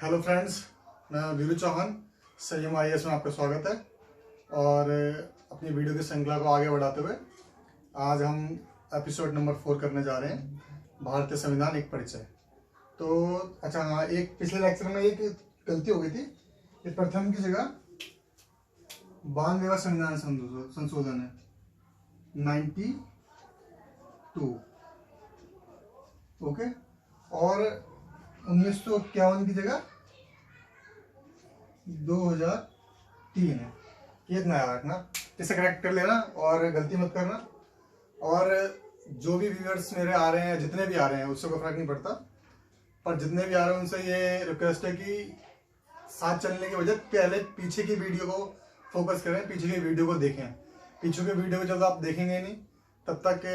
Hello friends, मैं वीरू चौहान संयम IAS में आपका स्वागत है। और अपनी वीडियो की श्रृंखला को आगे बढ़ाते हुए आज हम एपिसोड नंबर 4 करने जा रहे हैं, भारतीय संविधान एक परिचय। तो अच्छा हाँ, एक पिछले लेक्चर में एक गलती हो गई थी। ये प्रथम की जगह 92वां संविधान संशोधन है, 92। ओके, और 1951 की जगह 2003 है। ये इतना याद रखना, इसे करेक्ट कर लेना और गलती मत करना। और जो भी व्यूअर्स मेरे आ रहे हैं, जितने भी आ रहे हैं, उससे कोई फर्क नहीं पड़ता, पर जितने भी आ रहे हैं उनसे ये रिक्वेस्ट है कि साथ चलने की वजह पहले पीछे की वीडियो को फोकस करें, पीछे की वीडियो को देखें। पीछे की वीडियो को जब आप देखेंगे नहीं तब तक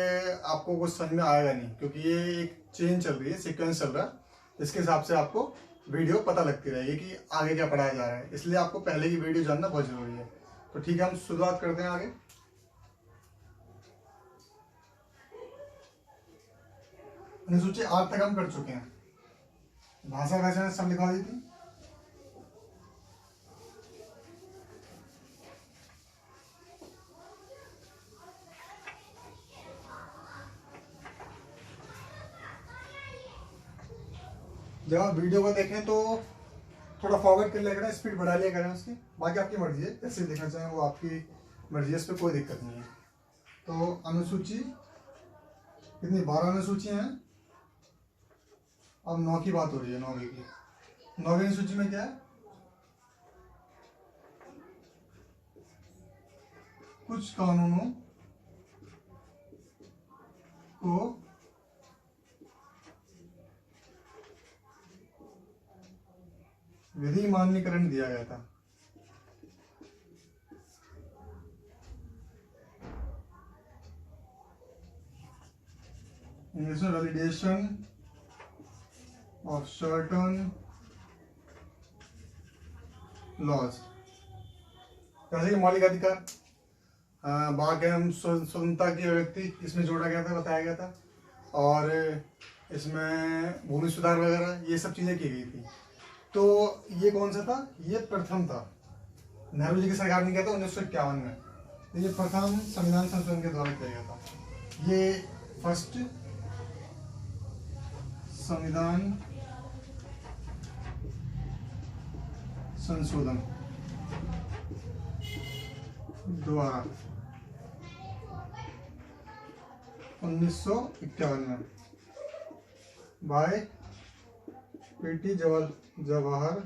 आपको कुछ समझ में आएगा नहीं, क्योंकि ये एक चेन चल रही है, सीक्वेंस चल रहा है। इसके हिसाब से आपको वीडियो पता लगती रहेगी कि आगे क्या पढ़ाया जा रहा है, इसलिए आपको पहले की वीडियो जानना बहुत जरूरी है। तो ठीक है, हम शुरुआत करते हैं आगे। अनुसूची 8 तक हम कर चुके हैं। भाषा वैसे सब लिखवा दी थी। जब आप वीडियो को देखें तो थोड़ा फॉरवर्ड कर लिया करें, स्पीड बढ़ा लिया करें उसकी। बाकी आपकी मर्जी है, जैसे देखना चाहें वो आपकी मर्जी है, इस पर कोई दिक्कत नहीं है। तो अनुसूची कितनी, 12 अनुसूचियां हैं। अब 9 की बात हो रही है, 9वीं की। 9वीं अनुसूची में क्या है, कुछ कानूनों को विधि मान्यकरण दिया गया था। इंग्लिश में वैलिडेशन ऑफ सर्टन लॉज। जैसे कि मौलिक अधिकार, बाघ एवं स्वतंत्रता की अभिव्यक्ति इसमें जोड़ा गया था, बताया गया था। और इसमें भूमि सुधार वगैरह ये सब चीज़ें की गई थी। तो ये कौन सा था, ये प्रथम था। नेहरू जी की सरकार ने किया था 1951 में। तो ये प्रथम संविधान संशोधन के द्वारा किया गया था। ये फर्स्ट संविधान संशोधन द्वारा 1951 में बाय पीटी जवाहर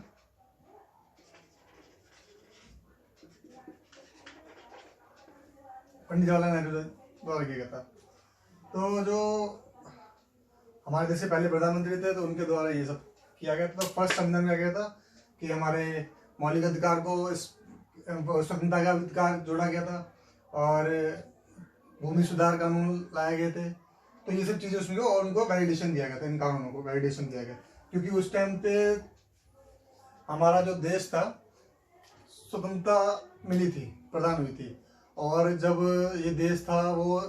पंडित जवाहरलाल नेहरू द्वारा किया गया था। तो जो हमारे देश के पहले प्रधानमंत्री थे तो उनके द्वारा ये सब किया गया था। तो फर्स्ट संविधान में गया था कि हमारे मौलिक अधिकार को स्वतंत्रता का अधिकार जोड़ा गया था और भूमि सुधार कानून लाए गए थे। तो ये सब चीज़ें उसमें, और उनको वैलिडेशन दिया गया था, इन कानूनों को वैलिडेशन दिया गया, क्योंकि उस टाइम पे हमारा जो देश था स्वतंत्रता मिली थी, प्रदान हुई थी। और जब ये देश था वो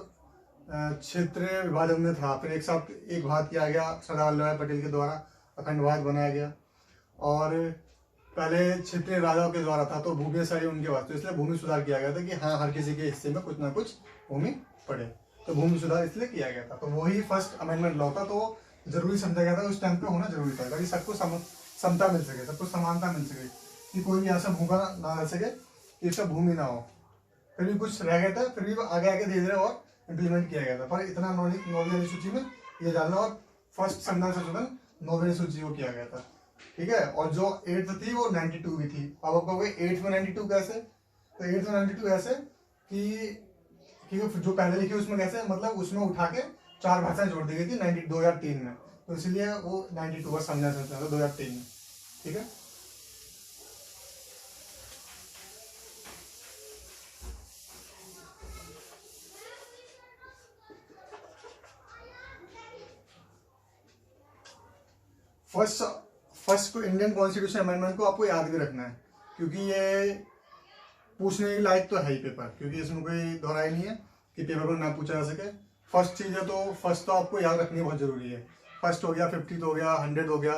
क्षेत्रीय विभाजन में था, फिर एक साथ एक भारत किया गया सरदार वल्लभ भाई पटेल के द्वारा, अखंड भारत बनाया गया। और पहले क्षेत्रीय राजाओं के द्वारा था, तो भूमि सारी उनके पास, तो इसलिए भूमि सुधार किया गया था कि हाँ, हर किसी के हिस्से में कुछ ना कुछ भूमि पड़े। तो भूमि सुधार इसलिए किया गया था। तो वही फर्स्ट अमेंडमेंट लॉ था। तो जरूरी समझा गया था, उस टाइम पे होना जरूरी था ताकि सबको समता मिल सके, सबको समानता मिल सके, कि कोई भी ऐसा भूखा ना रह सके कि सब भूमि ना हो। फिर भी कुछ रह गया था, फिर भी आगे आगे धीरे धीरे और इम्प्लीमेंट किया गया था। पर इतना 9वीं अनुसूची में ये जानना, और फर्स्ट संविधान संशोधन 9वीं अनुसूची को किया गया था। ठीक है, और जो 8th थी वो 92 भी थी। अब आप कहोगे 8th में 92 कैसे? तो 8th में 92 ऐसे कि जो पहले लिखी उसमें कैसे, मतलब उसमें उठा के 4 भाषाएं जोड़ दी गई थी 2003 में, तो इसलिए वो 92 का संविधान संशोधन 2003 में। ठीक है, फर्स्ट को इंडियन कॉन्स्टिट्यूशन अमेंडमेंट को आपको याद भी रखना है, क्योंकि ये पूछने के लायक तो है ही पेपर, क्योंकि इसमें कोई दोहराई नहीं है कि पेपर में ना पूछा जा सके। फर्स्ट चीज़ है, तो फर्स्ट तो आपको याद रखनी बहुत जरूरी है। फर्स्ट हो गया, 50 हो गया, 100 हो गया,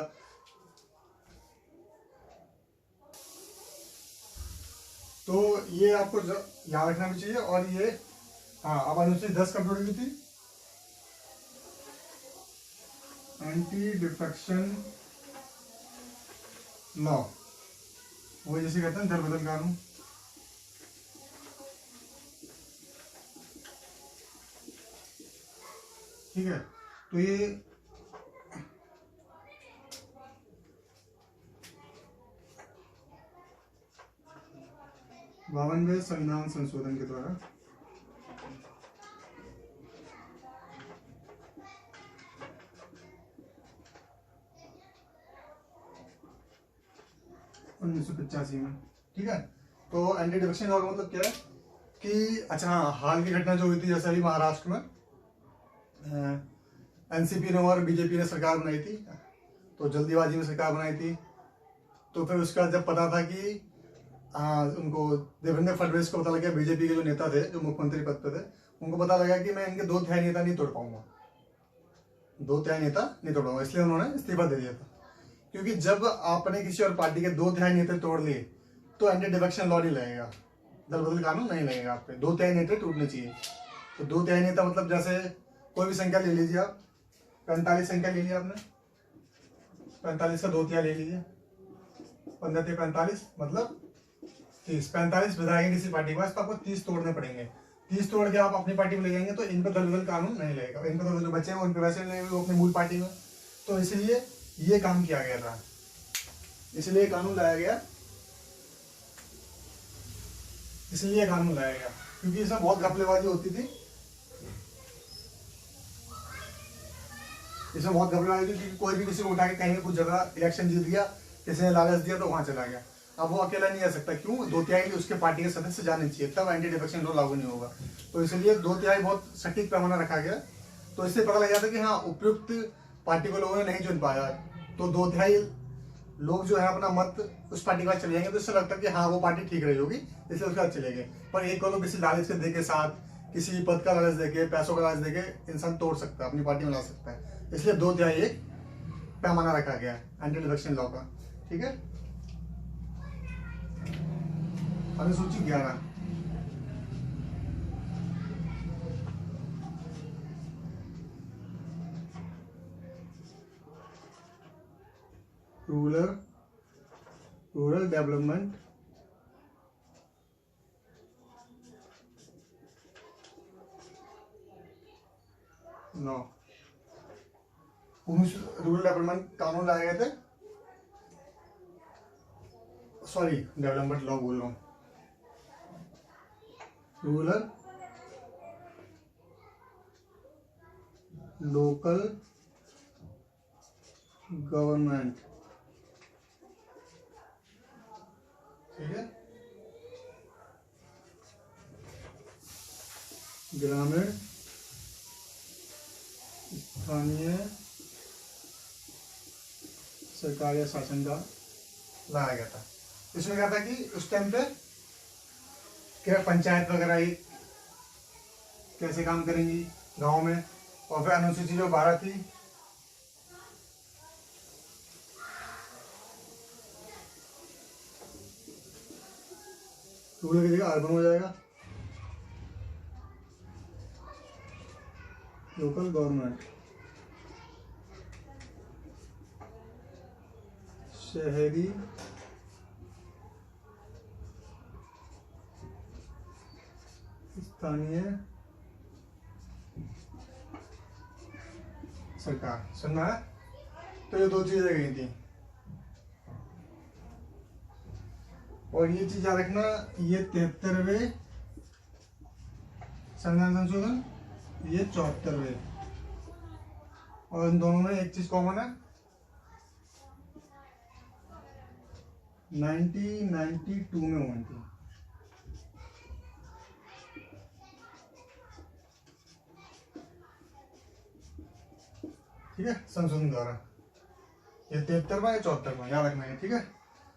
तो ये आपको याद रखना भी चाहिए। और ये हाँ, अब अनुच्छेद 10 कब जोड़ी हुई थी? एंटी डिफेक्शन लॉ, वो जैसे कहते हैं दर बदल कानून। ठीक है, तो ये 52वें संविधान संशोधन के द्वारा (1985) में। ठीक है, तो एंटी डिफेक्शन लॉ का मतलब क्या है कि अच्छा हाँ, हाल की घटना जो हुई थी, जैसे अभी महाराष्ट्र में एनसीपी ने और बीजेपी ने सरकार बनाई थी, तो जल्दीबाजी में सरकार बनाई थी। तो फिर उसके बाद जब पता था कि उनको देवेंद्र फडणवीस को पता लगा, बीजेपी के जो नेता थे जो मुख्यमंत्री पद पे थे, उनको पता लगा कि मैं इनके 2 तिहाई नेता नहीं तोड़ पाऊंगा, 2 तिहाई नेता नहीं तोड़ पाऊंगा, इसलिए उन्होंने इस्तीफा दे दिया था। क्योंकि जब आपने किसी और पार्टी के 2 तिहाई नेता तोड़ लिए तो एंटी डिफेक्शन लॉ नहीं लगेगा, दल बदल कानून नहीं लगेगा आप पे, 2 तिहाई नेता टूटने चाहिए। तो 2 तिहाई नेता मतलब जैसे कोई भी संख्या ले लीजिए आप, 45 संख्या ले लिया आपने, 45 का 2 तिहाई ले लीजिए, 15 से 45 मतलब 30, 45 विधायक किसी पार्टी के पास, तो आपको 30 तोड़ने पड़ेंगे। 30 तोड़ के आप अपनी पार्टी में ले जाएंगे तो इन पर दल बदल कानून नहीं लगेगा, इन पर तो जो बचे हैं उन पर वैसे लगेगा वो अपनी मूल पार्टी में। तो इसलिए ये काम किया गया था, इसलिए कानून लाया गया, इसलिए कानून लाया गया, क्योंकि इसमें बहुत घपलेबाजी होती थी, इसमें बहुत घबराहट थी क्योंकि कोई भी किसी को उठा के कहीं कुछ जगह इलेक्शन जीत गया, किसी ने लालच दिया तो वहां चला गया। अब वो अकेला नहीं आ सकता, क्यों? 2 तिहाई उसके पार्टी के सदस्य जाने चाहिए, तब एंटी डिफेक्शन लॉ लागू नहीं होगा। तो इसलिए 2 तिहाई बहुत सटीक पैमाना रखा गया। तो इससे पता लग जाता कि हाँ, उपयुक्त पार्टी को लोगों ने नहीं चुन पाया, तो 2 तिहाई लोग जो है अपना मत उस पार्टी के बाद चले जाएंगे, तो इससे लगता है कि हाँ वो पार्टी ठीक रही होगी, इसलिए उसके बाद चले गए। पर एक को किसी लालच के दे के साथ, किसी पद का लालच देके, पैसों का लालच देके इंसान तोड़ सकता है, अपनी पार्टी में ला सकता है। इसलिए 2 तिहाई एक पैमाना रखा गया है एंटी डिफेक्शन लॉ का। ठीक है, अनुसूची 11 rural development law, rural development कानून लाए गए थे, सॉरी डेवलपमेंट लॉ बोल रहा हूँ, रूरल लोकल गवर्नमेंट। ठीक है, ग्रामीण स्थानीय सरकारी शासन का लाया गया था। इसमें क्या था कि उस टाइम पे क्या पंचायत वगैरह ही कैसे काम करेंगी गांव में, और फिर अनुसूची जो 12 थी रूरल की जगह अर्बन हो जाएगा, लोकल गवर्नमेंट, शहरी स्थानीय सरकार। सुनना है? तो ये 2 चीजें गई थी, और ये चीज याद रखना, ये 73वें संविधान संशोधन, ये 74वें, और इन दोनों में एक चीज कॉमन है, 1992 में हुई थी। ठीक है, संशोधन द्वारा, ये 73वां या 74वां याद रखना है। ठीक है,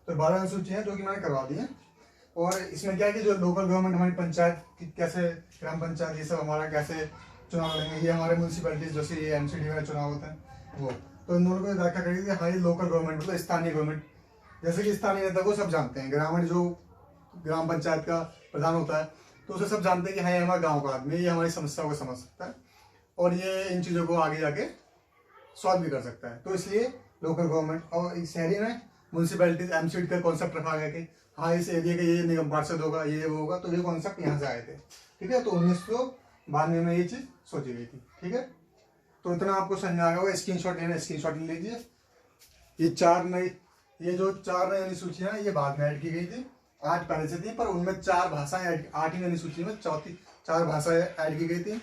तो 12 अनुसूची है जो कि मैंने करवा दी है। और इसमें क्या है कि जो लोकल गवर्नमेंट, हमारी पंचायत की कैसे, ग्राम पंचायत, ये सब हमारा कैसे चुनाव लड़ेंगे, ये हमारे म्यूनसिपैलिटीज जैसे ये एमसीडी में चुनाव होते हैं वो, तो इन दोनों को व्याख्या करेगी। हाँ, ये लोकल गवर्नमेंट मतलब स्थानीय गवर्नमेंट, जैसे कि स्थानीय नेता को सब जानते हैं, ग्रामीण जो ग्राम पंचायत का प्रधान होता है, तो उसे सब जानते हैं कि हाँ ये हमारा गांव का आदमी है, ये हमारी समस्याओं को समझ सकता है और ये इन चीज़ों को आगे जाके सॉल्व भी कर सकता है। तो इसलिए लोकल गवर्नमेंट और इस शहरी में म्यूनसिपैलिटीज एमसीडी का कॉन्सेप्ट रखा गया कि हाँ इस एरिया का ये निगम पार्षद होगा, ये वो होगा, तो ये कॉन्सेप्ट यहाँ से आए थे। ठीक है, तो 1992 में ये चीज़ सोची गई थी। ठीक है, तो इतना आपको समझ आ गया होगा। स्क्रीनशॉट लेना, स्क्रीनशॉट ले लीजिए। ये जो 4 नई अनुसूचियाँ ये बाद में ऐड की गई थी, 8 पहले से थी, पर उनमें 4 भाषाएं 8वीं अनुसूची में 4 भाषाएं ऐड की गई थी।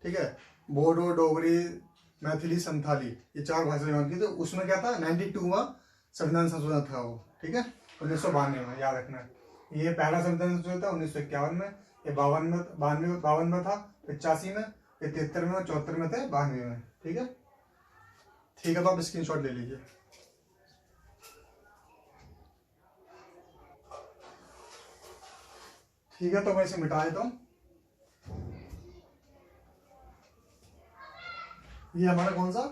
ठीक है, बोडो, डोगरी, मैथिली, संथाली, ये 4 भाषाएं ऐड की। तो उसमें क्या था, 92वां संविधान संशोधन था वो। ठीक है, 1992 में, याद रखना है। ये पहला संविधान संशोधन था 1951 में, ये 52 में था, 85 में, ये 73 में, 74 में थे, 92 में। ठीक है, ठीक है, तो आप स्क्रीनशॉट ले लीजिए। ठीक है, तो मैं इसे मिटा देता हूँ। ये हमारा कौन सा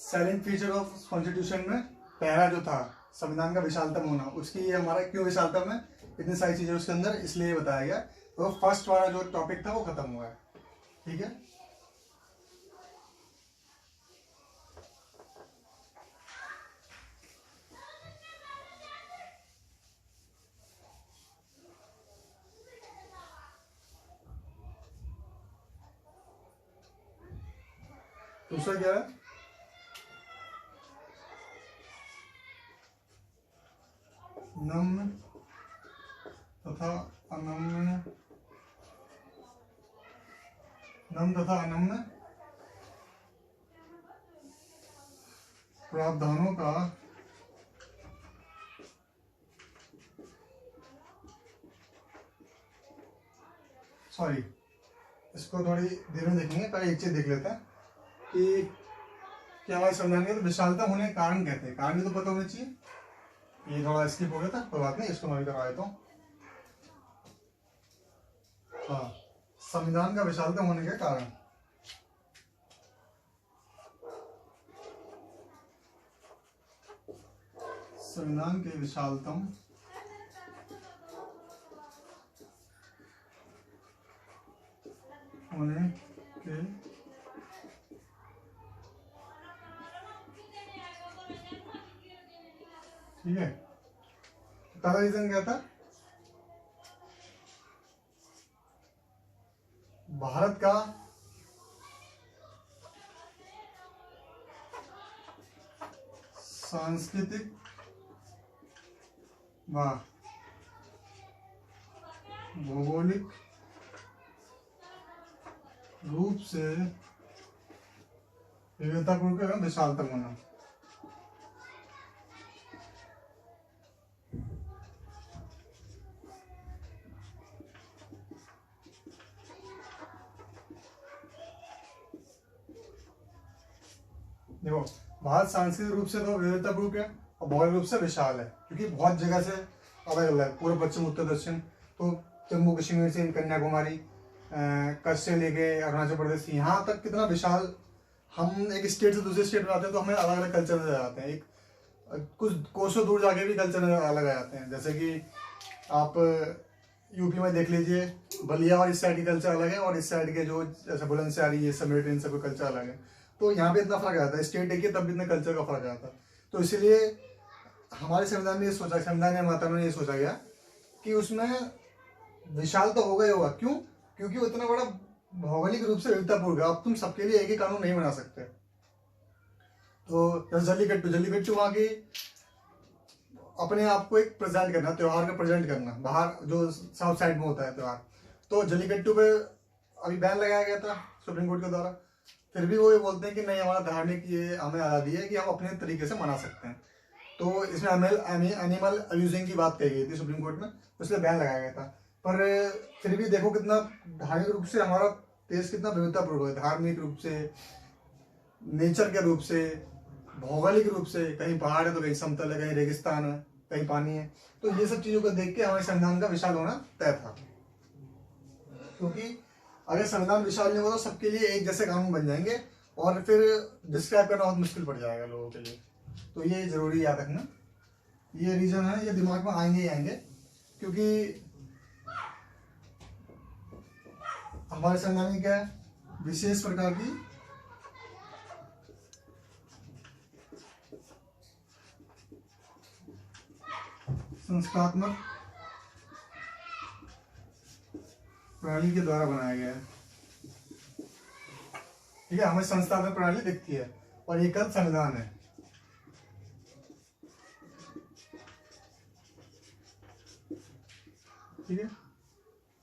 सेलिंग फीचर ऑफ कॉन्स्टिट्यूशन में पहला जो था, संविधान का विशालतम होना, उसकी ये हमारा क्यों विशालतम है, इतनी सारी चीजें उसके अंदर इसलिए बताया गया। तो फर्स्ट वाला जो टॉपिक था वो खत्म हुआ है। ठीक है, दूसरा क्या है, नम्न तथा अनम्न, नम्न तथा अनम्न प्रावधानों का सॉरी, इसको थोड़ी देर में देखेंगे, पहले एक चीज देख लेते हैं कि क्या हमारे संविधान के विशालता होने के कारण कहते हैं। कारण भी तो पता होना चाहिए। ये थोड़ा स्किप हो गया था, कोई बात नहीं, इसको मैं भी करवा देता हूँ। हाँ, संविधान का विशालता होने के कारण, संविधान के विशालतम होने के ठीक है, पहला रीजन क्या था, भारत का सांस्कृतिक व भौगोलिक रूप से विविधतापूर्ण एवं विशालतम होना। देखो, भारत सांस्कृतिक रूप से तो विविधतापूर्ण है और भौगोलिक रूप से विशाल है, क्योंकि बहुत जगह से अलग अलग है, पूर्व पश्चिम उत्तर दक्षिण। तो जम्मू कश्मीर से कन्याकुमारी, कच्छ से लेके अरुणाचल प्रदेश, यहाँ तक कितना विशाल। हम एक स्टेट से दूसरे स्टेट में आते हैं तो हमें अलग अलग कल्चर नजर आते हैं। एक कुछ कोसों दूर जाके भी कल्चर अलग आ जाते हैं। जैसे कि आप यूपी में देख लीजिए, बलिया और इस साइड की कल्चर अलग है, और इस साइड के जो जैसे बुलंदशहर, ये सब इन सब कल्चर अलग है। तो यहाँ पे इतना फर्क आता है, स्टेट एक ही तब भी इतना कल्चर का फर्क आता है। तो इसीलिए हमारे संविधान में ये सोचा, संविधान निर्माता ने ये सोचा गया कि उसमें विशाल तो होगा ही होगा। क्यों? क्योंकि वो इतना बड़ा भौगोलिक रूप से विविधतापूर्ण है। अब तुम सबके लिए एक ही कानून नहीं बना सकते। तो जल्लीकट्टू वहाँ की अपने आप को एक प्रेजेंट करना, त्योहार का प्रेजेंट करना, बाहर जो साउथ साइड में होता है त्योहार, तो जल्लीकट्टू पे अभी बैन लगाया गया था सुप्रीम कोर्ट के द्वारा। फिर भी वो ये बोलते हैं कि नहीं, हमारा धार्मिक ये हमें आज़ादी है कि हम अपने तरीके से मना सकते हैं। तो इसमें एनिमल अब्यूजिंग की बात कही गई थी सुप्रीम कोर्ट में, इसलिए बैन लगाया गया था। पर फिर भी देखो कितना धार्मिक रूप से हमारा देश कितना विविधतापूर्ण है, धार्मिक रूप से, नेचर के रूप से, भौगोलिक रूप से। कहीं पहाड़ है तो कहीं समतल है, कहीं रेगिस्तान है, कहीं पानी है। तो ये सब चीजों को देख के हमारे संविधान का विशाल होना तय था। क्योंकि अगर संविधान विशाल नहीं होगा तो सबके लिए एक जैसे कानून बन जाएंगे और फिर डिस्क्राइब करना बहुत मुश्किल पड़ जाएगा लोगों के लिए। तो ये जरूरी याद रखना, ये रीजन है, ये दिमाग में आएंगे ही आएंगे। क्योंकि हमारे संविधान में क्या है, विशेष प्रकार की संस्थात्मक प्रणाली के द्वारा बनाया गया है। ठीक है, हमें संस्थात्मक प्रणाली दिखती है और एक संविधान है। ठीक है,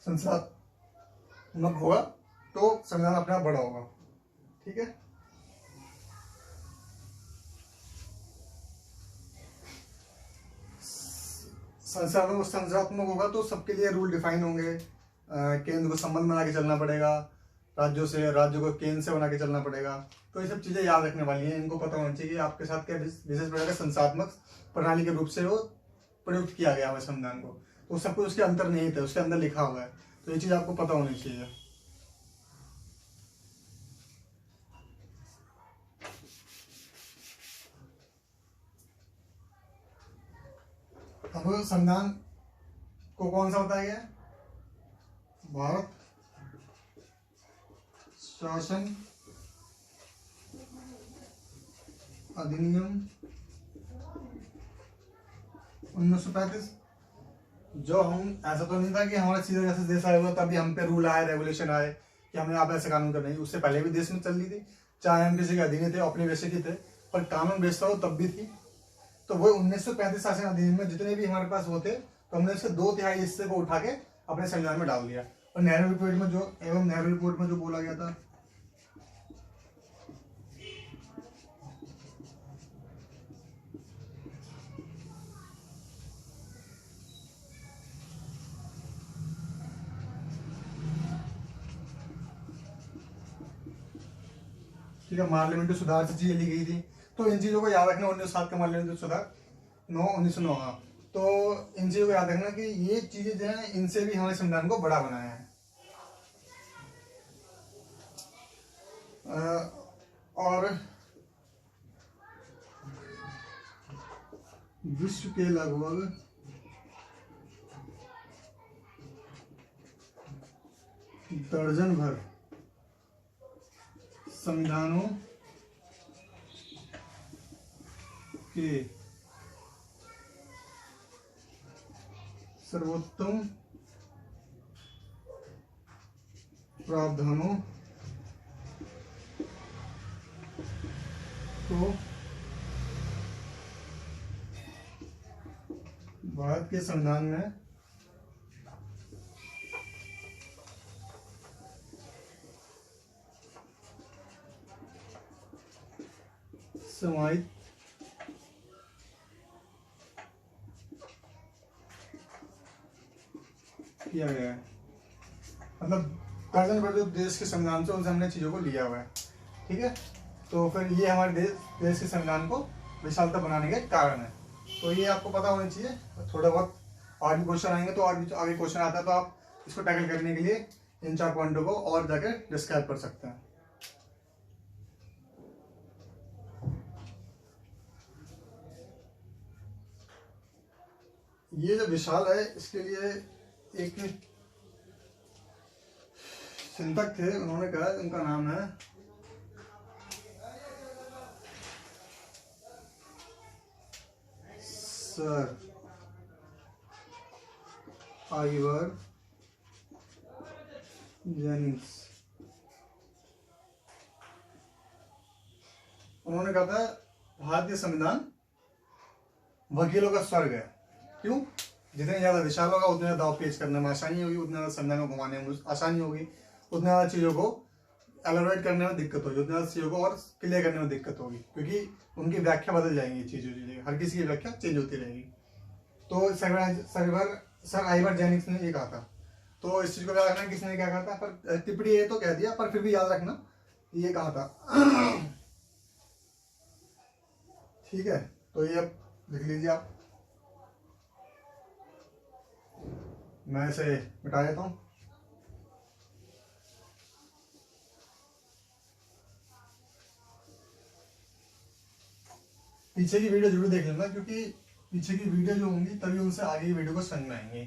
संस्थात्मक होगा तो संविधान अपने आप बड़ा होगा। ठीक है, संस्थात्मक होगा तो सबके लिए रूल डिफाइन होंगे, केंद्र को संबंध बना के चलना पड़ेगा, राज्यों को केंद्र से बना के चलना पड़ेगा। तो ये सब चीजें याद रखने वाली हैं, इनको पता होना चाहिए आपके साथ क्या विशेष प्रकार का संस्थात्मक प्रणाली के रूप से वो प्रयुक्त किया गया है संविधान को। तो सब कुछ उसके अंतर्निहित है, उसके अंदर लिखा हुआ है, तो ये चीज आपको पता होनी चाहिए। अब संविधान को कौन सा बताया गया है? भारत शासन अधिनियम 1935। जो हम, ऐसा तो नहीं था कि हमारा सीधा जैसे देश आया हुआ तभी हम पे रूल आए, रेगुलेशन आए कि हमें आप ऐसे कानून करना है। उससे पहले भी देश में चल रही थी, चाहे हम किसी के अधीन थे, अपने वैसे की थे, पर कानून बेचता हो तब भी थी। तो वो 1935 शासन अधिनियम में जितने भी हमारे पास वो थे, तो हमने उसके 2/3 हिस्से को उठा के अपने संविधान में डाल दिया। और नेहरू रिपोर्ट में जो बोला गया था, ठीक है, पार्लियामेंट्री सुधार से चीजें ली गई थी। तो इन चीजों को याद रखना, 1907 का पार्लियामेंट्री सुधार 1909। हाँ, तो इन चीजों को याद रखना कि ये चीजें जो है इनसे भी हमारे संविधान को बड़ा बनाया है। और विश्व के लगभग दर्जन भर संविधानों के सर्वोत्तम प्रावधानों को भारत के संविधान में समाहित किया गया है। मतलब दर्जन भर जो देश के संविधान से उनसे हमने चीजों को लिया हुआ है। ठीक है, तो फिर ये हमारे देश के संविधान को विशालता बनाने के कारण है। तो ये आपको पता होना चाहिए। थोड़ा बहुत और भी क्वेश्चन आएंगे, तो और भी आगे क्वेश्चन आता है तो आप इसको टैकल करने के लिए इन 4 पॉइंटों को और जाकर डिस्क्राइब कर सकते हैं। ये जो विशाल है, इसके लिए एक चिंतक थे, उन्होंने कहा, उनका नाम है सर आइवर जेनिंग्स। उन्होंने कहा था भारतीय संविधान वकीलों का स्वर्ग है। क्यों? जितने ज्यादा विशाल होगा उतने ज्यादा दाव पेश करने में आसानी होगी, उतने ज्यादा संविधान को घुमाने में आसानी होगी, उतने ज्यादा चीजों को एलोरेट करने में दिक्कत होगी, उतने ज्यादा चीजों को और क्लियर करने में दिक्कत होगी, क्योंकि उनकी व्याख्या बदल जाएंगी, चीजें हर किसी की व्याख्या चेंज होती रहेगी। तो सर आइवर जेनिंग्स ने ये कहा था। तो इस चीज को याद रखना किसने क्या कहा था, पर टिप्पणी ये तो कह दिया, पर फिर भी याद रखना ये कहा था। ठीक है, तो ये अब लिख लीजिए आप, मैं इसे मिटा देता हूं। पीछे की वीडियो जरूर देख लेना, क्योंकि पीछे की वीडियो जो होंगी तभी उनसे आगे की वीडियो को समझ में आएंगे।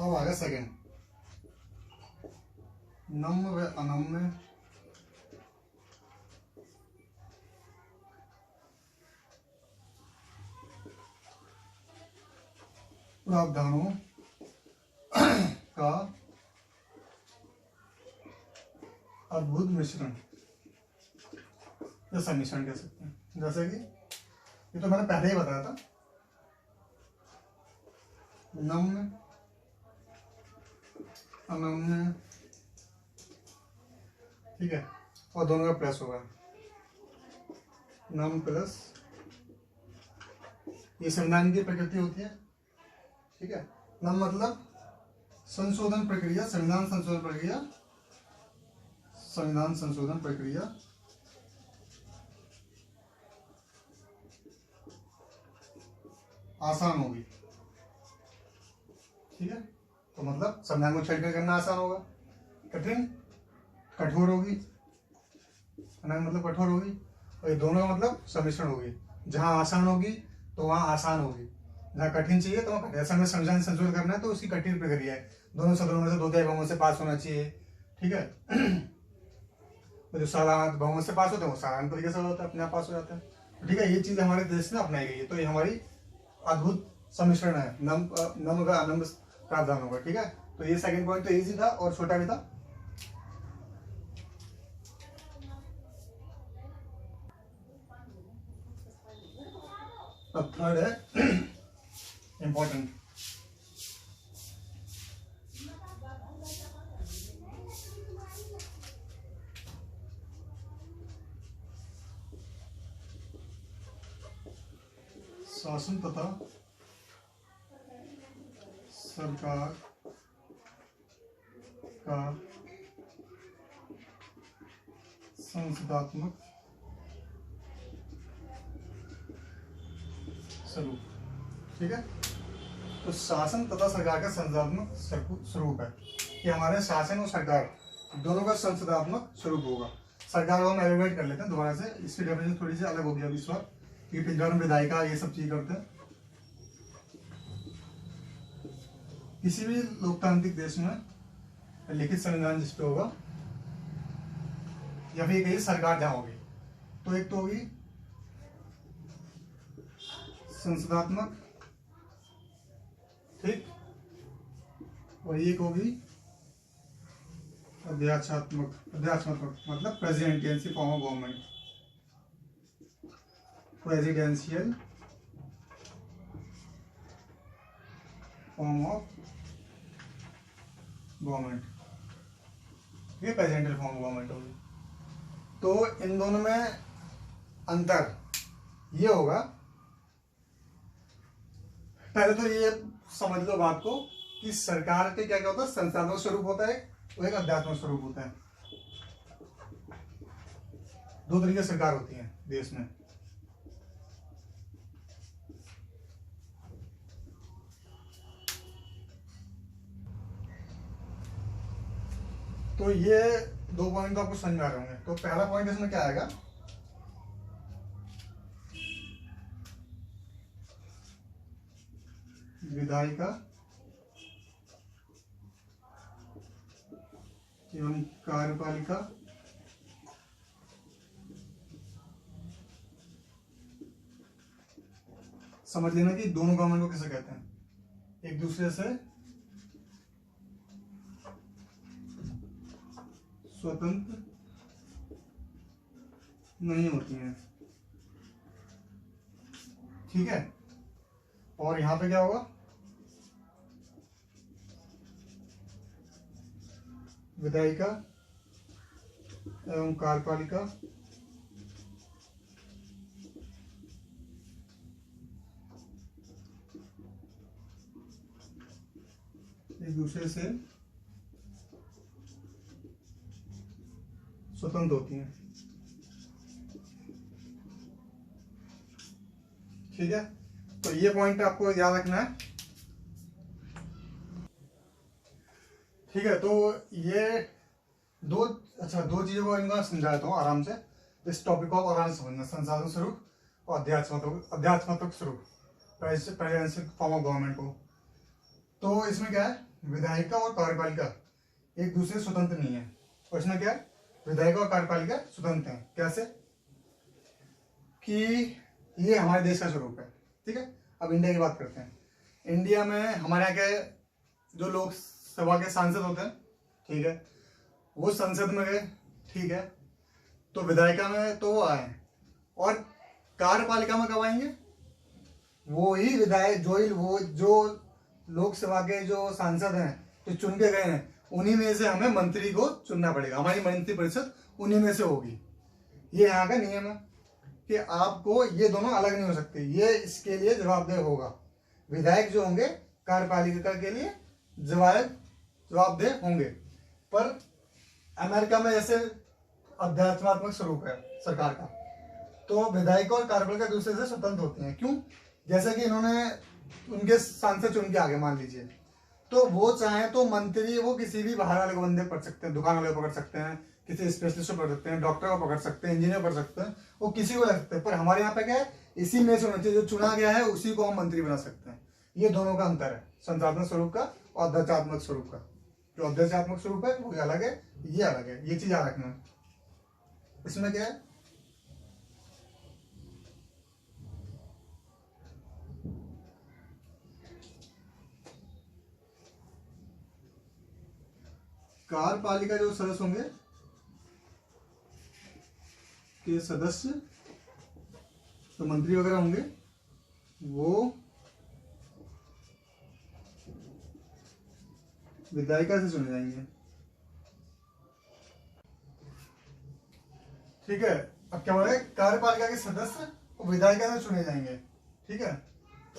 अब आ गया सेकेंड, नम्य व अनम्य प्रावधानों का अद्भुत मिश्रण या सम्मिश्रण कह सकते हैं। जैसे कि ये तो मैंने पहले ही बताया था, नम्य अनम्य, ठीक है, और दोनों का प्लस होगा, नम प्लस, ये संविधान की प्रकृति होती है, ठीक है। नम मतलब संशोधन प्रक्रिया, संविधान संशोधन प्रक्रिया, संविधान संशोधन प्रक्रिया आसान होगी, ठीक है। तो मतलब संविधान को छेड़छाड़ करना आसान होगा, कठिन कठोर होगी, मतलब कठोर होगी, और ये दोनों का मतलब सम्मिश्रण होगी। जहां आसान होगी तो वहां आसान होगी, जहाँ कठिन चाहिए तो वहाँ, ऐसा में संविधान संशोधन करना है तो उसकी कठिन प्रक्रिया है, दोनों सदनों में से 2/3 बहुमत से पास होना चाहिए, ठीक है। तो जो साधारण बहुमत से पास होते हैं वो साधारण तरीके से होता है, अपने आप पास हो जाता है, ठीक है। ये चीज हमारे देश में अपनाई गई है, तो ये हमारी अद्भुत सम्मिश्रण है, नम का अनम प्रावधान होगा, ठीक है। तो ये सेकंड पॉइंट तो इजी था और छोटा भी था। अब थर्ड है इंपॉर्टेंट, शासन तथा सरकार का संसदात्मक स्वरूप, ठीक है। तो शासन तथा सरकार का संसदात्मक स्वरूप है कि हमारे शासन और सरकार दोनों का संसदात्मक स्वरूप होगा। सरकार को हम एलिवेट कर लेते हैं दोबारा से, इसकी डेफिनेशन थोड़ी सी अलग होगी अभी इस बार, ये पिंजौर विधायिका ये सब चीज करते हैं। किसी भी लोकतांत्रिक देश में लिखित संविधान जिस पे होगा या फिर कहीं सरकार जहां होगी, तो एक तो होगी संसदात्मक, ठीक, और एक होगी अध्यात्मक, मतलब presidential form of government, presidential form of government, ये प्रेसिडेंशियल फॉर्म ऑफ गवर्नमेंट होगी। तो इन दोनों में अंतर ये होगा, पहले तो ये समझ लो बात को कि सरकार के क्या क्या होता है, संस्थात्मक स्वरूप होता है, वो एक अध्यात्मक स्वरूप होता है। दो तरीके की सरकार होती है देश में, तो ये 2 पॉइंट तो आपको समझ में आ रहे होंगे। तो पहला पॉइंट इसमें क्या आएगा, विधायिका एवं कार्यपालिका समझ लेना कि दोनों गवर्नमेंट को किसे कहते हैं, एक दूसरे से स्वतंत्र नहीं होती हैं, ठीक है। और यहां पे क्या होगा, विधायिका एवं कार्यपालिका एक दूसरे से स्वतंत्र होती हैं, ठीक है। तो ये पॉइंट आपको याद रखना है, ठीक है। तो ये दो चीजों को इनका समझा देता हूँ आराम से, इस टॉपिक को आराम से समझना, संसाधन स्वरूप और अध्यात्मक स्वरूप, प्रेसिडेंशियल फॉर्म ऑफ गवर्नमेंट को। तो इसमें क्या है, विधायिका और कार्यपालिका एक दूसरे से स्वतंत्र नहीं है। प्रश्न क्या है? विधायिका और कार्यपालिका स्वतंत्र हैं। कैसे? कि ये हमारे देश का स्वरूप है। ठीक है, अब इंडिया की बात करते हैं। इंडिया में हमारे यहाँ के जो लोकसभा के सांसद होते हैं, ठीक है, वो संसद में गए, ठीक है, तो विधायिका में तो वो आए, और कार्यपालिका में कब आएंगे? वो ही विधायक जो लोकसभा के जो सांसद हैं जो चुन के गए हैं, उन्हीं में से हमें मंत्री को चुनना पड़ेगा। हमारी मंत्री परिषद उन्हीं में से होगी। ये यहाँ का नियम है कि आपको ये दोनों अलग नहीं हो सकते। ये इसके लिए जवाबदेह होगा। विधायक जो होंगे कार्यपालिका के लिए जवाबदेह होंगे। पर अमेरिका में जैसे अध्यात्मात्मक स्वरूप है सरकार का, तो विधायक और कार्यपालिका दूसरे से स्वतंत्र होते हैं। क्यों? जैसे कि इन्होंने उनके सांसद चुन के आगे, मान लीजिए, तो वो चाहे तो मंत्री वो किसी भी बाहर वाले को बंदे पढ़ सकते हैं, दुकान वाले को पकड़ सकते हैं, किसी स्पेशलिस्ट को पकड़ सकते हैं, डॉक्टर को पकड़ सकते हैं, इंजीनियर पकड़ सकते हैं, वो किसी को लग सकते हैं। पर हमारे यहाँ पे क्या है? इसी में से होना चाहिए, जो चुना गया है उसी को हम मंत्री बना सकते हैं। ये दोनों का अंतर है, संस्थात्मक स्वरूप का और अध्यक्षात्मक स्वरूप का। जो अध्यक्षात्मक स्वरूप है वो अलग है, ये अलग है। ये चीज याद रखना है। इसमें क्या है? कार्यपालिका जो सदस्य होंगे के सदस्य, तो मंत्री वगैरह होंगे, वो विधायिका से चुने जाएंगे। ठीक है, अब क्या बोला है? कार्यपालिका के सदस्य विधायिका से चुने जाएंगे। ठीक है,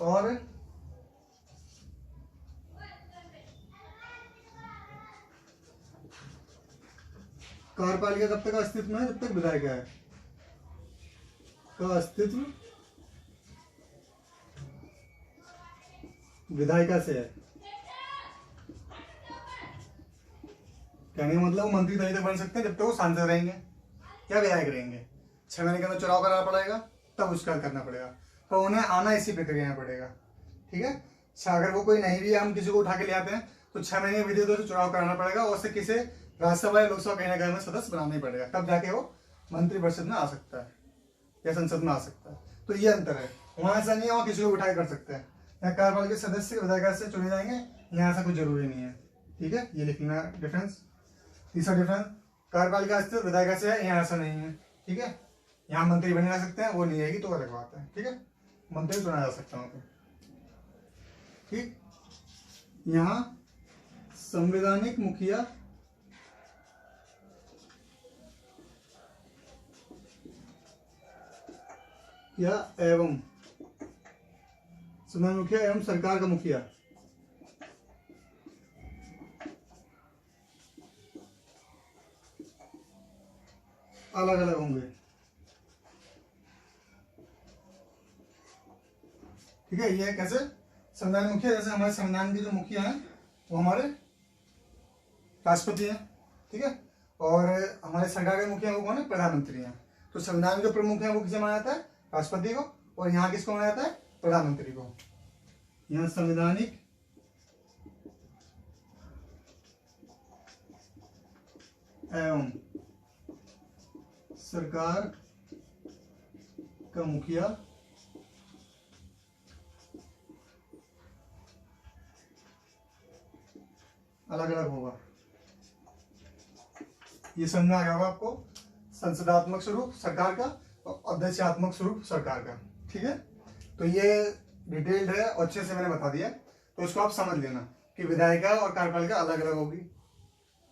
और कार्यपालिका कब तक अस्तित्व में है? जब तक विधायिका है का अस्तित्व विधायिका से है। कहने का मतलब मंत्री तभी तक बन सकते हैं जब तक वो सांसद रहेंगे या विधायक रहेंगे। 6 महीने के अंदर चुनाव कराना पड़ेगा, तब उसका करना पड़ेगा, पर उन्हें आना इसी प्रक्रिया में पड़ेगा। ठीक है, अगर वो कोई नहीं भी, हम किसी को उठा के ले आते हैं तो 6 महीने के विधि से चुनाव कराना पड़ेगा, और उससे किसी राज्यसभा या लोकसभा कहीं ना कहीं में सदस्य बनाना ही पड़ेगा, तब जाके वो मंत्रिपरिषद में आ सकता है या संसद में आ सकता है। तो ये अंतर है। वहां ऐसा नहीं है वहां किसी को उठा के कर सकते हैं। यहाँ कार्यपालिका के सदस्य विधायिका से चुने जाएंगे, यहाँ ऐसा कुछ जरूरी नहीं है। ठीक है, ये लिखना डिफरेंस। तीसरा डिफरेंस, कार्यपालिका अस्तित्व विधायिका से है, यहाँ ऐसा नहीं है। ठीक है, यहाँ मंत्री बने जा सकते हैं, वो नहीं आएगी तो अलग बात है। ठीक है, मंत्री चुना जा सकता है। ठीक, यहाँ संवैधानिक मुखिया या एवं संवैधानिक मुखिया एवं सरकार का मुखिया अलग अलग होंगे। ठीक है, ये कैसे? संविधान मुखिया, जैसे हमारे संविधान के जो मुखिया हैं वो हमारे राष्ट्रपति हैं। ठीक है, और हमारे सरकार के मुखिया वो कौन है? प्रधानमंत्री हैं। तो संविधान के प्रमुख हैं वो किसे माना जाता है? राष्ट्रपति को। और यहाँ किसको माना जाता है? प्रधानमंत्री को। यहाँ संवैधानिक एवं सरकार का मुखिया अलग अलग होगा। ये समझना आ गया होगा आपको, संसदात्मक स्वरूप सरकार का और अध्यक्षात्मक स्वरूप सरकार का। ठीक है, तो ये डिटेल्ड है और अच्छे से मैंने बता दिया, तो इसको आप समझ लेना कि विधायिका और कार्यपालिका अलग अलग होगी,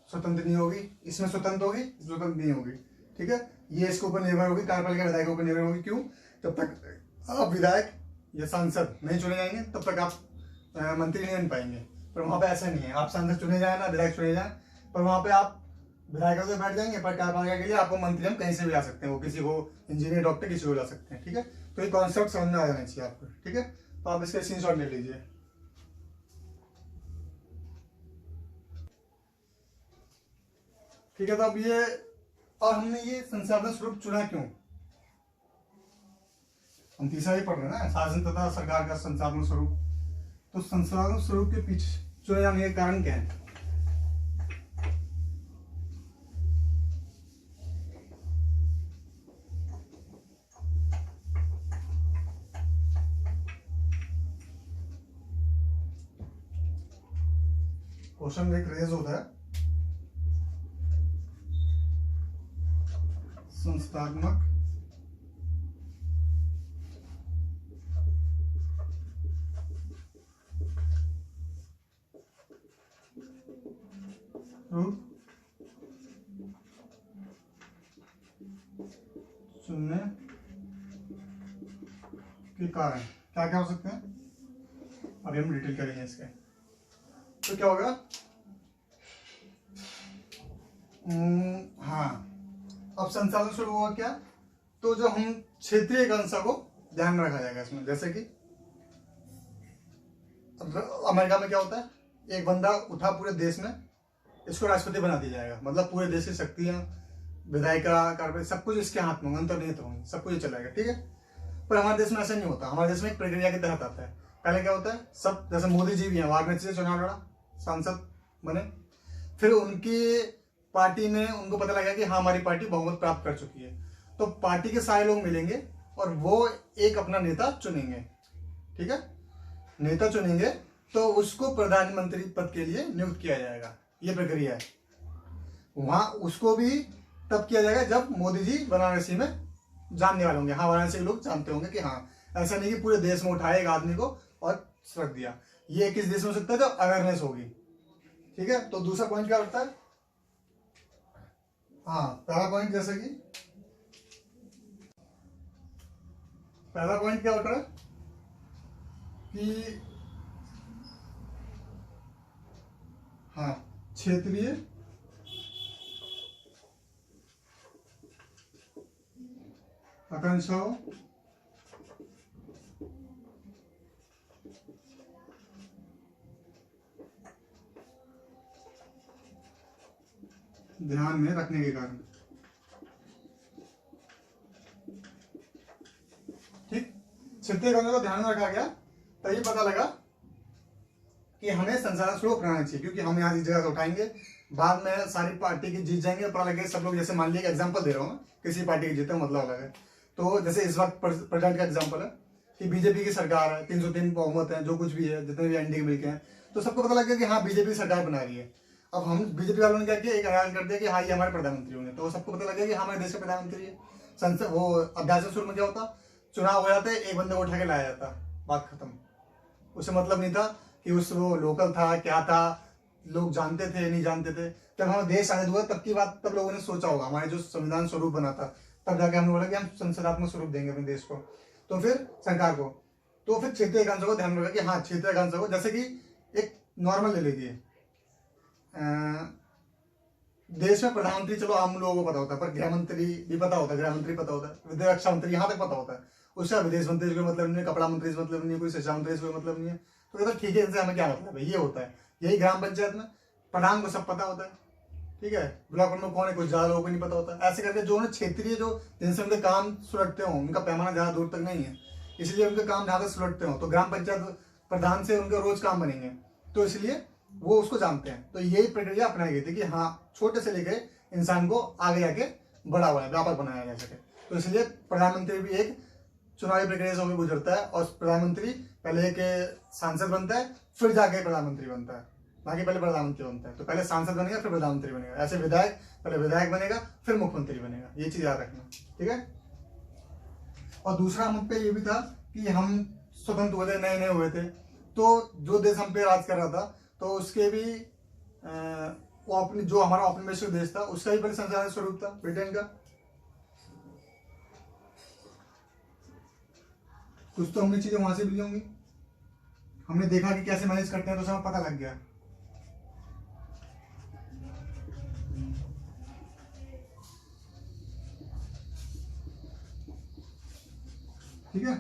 स्वतंत्र नहीं होगी। इसमें स्वतंत्र होगी, स्वतंत्र नहीं होगी। ठीक है, ये इसके ऊपर निर्भर होगी, कार्यपालिका विधायक के ऊपर निर्भर होगी। क्यों? जब तक आप विधायक या सांसद नहीं चुने जाएंगे तब तक आप मंत्री नहीं बन पाएंगे। पर वहां पे ऐसा नहीं है, आप सांसद चुने जाए ना विधायक चुने जाए, पर वहां पे आप विधायक से बैठ जाएंगे, पर कार्यपालिका के लिए आपको मंत्री हम कहीं से भी ला सकते हैं, वो किसी को इंजीनियर डॉक्टर किसी को ला सकते हैं। ठीक है, तो ये कॉन्सेप्ट समझ में आ जाना चाहिए आपको। ठीक है, तो आप इसका स्क्रीनशॉट ले लीजिए। ठीक है, तो अब ये, और हमने ये संसाधन स्वरूप चुना क्यों? तीसरा ही पढ़ रहे हैं ना, शासन तथा सरकार का संसाधन स्वरूप। तो संसाधन स्वरूप के पीछे चुने जाने के कारण क्या है? क्वेश्चन एक रेज होता है, संस्थात्मक रूप चुनने के कारण क्या क्या हो सकते हैं, अभी हम डिटेल करेंगे इसके। तो क्या होगा? हाँ, अब संसाधन शुरू हुआ क्या? तो जो हम क्षेत्रीय एकांक्षा को ध्यान में रखा जाएगा इसमें। जैसे कि अमेरिका में क्या होता है, एक बंदा उठा पूरे देश में, इसको राष्ट्रपति बना दिया जाएगा, मतलब पूरे देश की शक्तियां, विधायिका, कार्य, सब कुछ इसके हाथ में, अंतर्निहित होंगे, सब कुछ चलाएगा, ठीक है। पर हमारे देश में ऐसा नहीं होता। हमारे देश में एक प्रक्रिया के तहत आता है। पहले क्या होता है, सब जैसे मोदी जी भी हैं, वाराणसी से चुनाव लड़ा, सांसद बने, फिर उनकी पार्टी में उनको पता लगा कि हाँ हमारी पार्टी बहुमत प्राप्त कर चुकी है, तो पार्टी के सारे लोग मिलेंगे और वो एक अपना नेता चुनेंगे, ठीक है। नेता चुनेंगे तो उसको प्रधानमंत्री पद के लिए नियुक्त किया जाएगा, ये प्रक्रिया है। वहां उसको भी तब किया जाएगा जब मोदी जी वाराणसी में जानने वाले होंगे, हाँ वाराणसी के लोग जानते होंगे कि हाँ, ऐसा नहीं कि पूरे देश में उठाए एक आदमी को और रख दिया। ये किस देश में हो सकता है? जब अवेयरनेस होगी, ठीक है। तो दूसरा पॉइंट क्या होता है? हाँ, पहला पॉइंट जैसे कि पहला पॉइंट क्या होता है कि हाँ, क्षेत्रीय आकांक्षाओं ध्यान में रखने के कारण, ठीक। क्षेत्रीय आकांक्षा को ध्यान में रखा गया, तभी पता लगा कि हमें संसाधन स्रोत अपनाना चाहिए, क्योंकि हम यहाँ इस जगह से उठाएंगे, बाद में सारी पार्टी की जीत जाएंगे, पता लगे सब लोग, जैसे मान लिया एग्जांपल दे रहा हूँ, किसी पार्टी की जीते मतलब अलग है। तो जैसे इस वक्त प्रेजेंट का एग्जांपल है कि बीजेपी की सरकार है, 303 बहुमत है, जो कुछ भी है, जितने भी एनडीए मिलके हैं, तो सबको पता लग गया कि हाँ बीजेपी सरकार बना रही है। अब हम बीजेपी वालों ने क्या किया, एक ऐलान कर दिया कि हाँ ये हमारे प्रधानमंत्री होंगे, तो सबको पता लग गया कि हाँ हमारे देश के प्रधानमंत्री है। संसद वो अध्यादेश शुरू में क्या होता, चुनाव हो जाते, एक बंदे को उठा के लाया जाता, बात खत्म। उससे मतलब नहीं था कि उस वो लोकल था क्या था, लोग जानते थे नहीं जानते थे। जब हमारा देश आजाद हुआ तब की बात, तब लोगों ने सोचा होगा, हमारे जो संविधान स्वरूप बना था, तब जाके हमने बोला कि हम संसदात्मक स्वरूप देंगे अपने देश को, तो फिर सरकार को, तो फिर क्षेत्रीय एकांक्षा को ध्यान में रखा कि हाँ क्षेत्रीय एकांक्षा को, जैसे कि एक नॉर्मल ले लीजिए, देश में प्रधानमंत्री चलो आम लोगों को पता होता है, पर गृह मंत्री भी पता होता है, गृह मंत्री पता होता है, विदेश रक्षा मंत्री यहाँ तक पता होता है, उसका विदेश मंत्री से कोई मतलब नहीं है, कपड़ा मंत्री से मतलब नहीं है, कोई शिक्षा मंत्री से कोई मतलब नहीं है। तो कहता ठीक है, इनसे हमें क्या मतलब है, ये होता है। यही ग्राम पंचायत में प्रधान को सब पता होता है, ठीक है। ब्लॉक प्रमुख कौन है, कुछ ज्यादा लोगों को नहीं पता होता। ऐसे करके जो उन्हें क्षेत्रीय, जो जिनसे उनके काम सुलटते हों, उनका पैमाना ज्यादा दूर तक नहीं है, इसलिए उनके काम ज्यादा सुलटते हों, तो ग्राम पंचायत प्रधान से उनके रोज काम बनेंगे, तो इसलिए वो उसको जानते हैं। तो यही प्रक्रिया अपनाई गई थी कि हाँ छोटे से लेकर इंसान को आगे आके बड़ा हुआ है, व्यापक बनाया जा सके। तो इसलिए प्रधानमंत्री भी एक चुनावी प्रक्रिया से होकर गुजरता है, और प्रधानमंत्री पहले एक सांसद बनता है, फिर जाके प्रधानमंत्री बनता है, बाकी पहले प्रधानमंत्री बनता है। तो पहले सांसद बनेगा फिर प्रधानमंत्री बनेगा, ऐसे विधायक पहले विधायक बनेगा फिर मुख्यमंत्री बनेगा, ये चीज याद रखना, ठीक है। और दूसरा हम पे ये भी था कि हम स्वतंत्र हुए थे, नए नए हुए थे, तो जो देश हम पे राज कर रहा था, तो उसके भी वो अपनी, जो हमारा औपनिवेशिक देश था, उसका भी पहले संसाधन स्वरूप था, ब्रिटेन का। कुछ तो हमने चीजें वहां से भी ली होंगी, हमने देखा कि कैसे मैनेज करते हैं, तो हमें पता लग गया। ठीक है,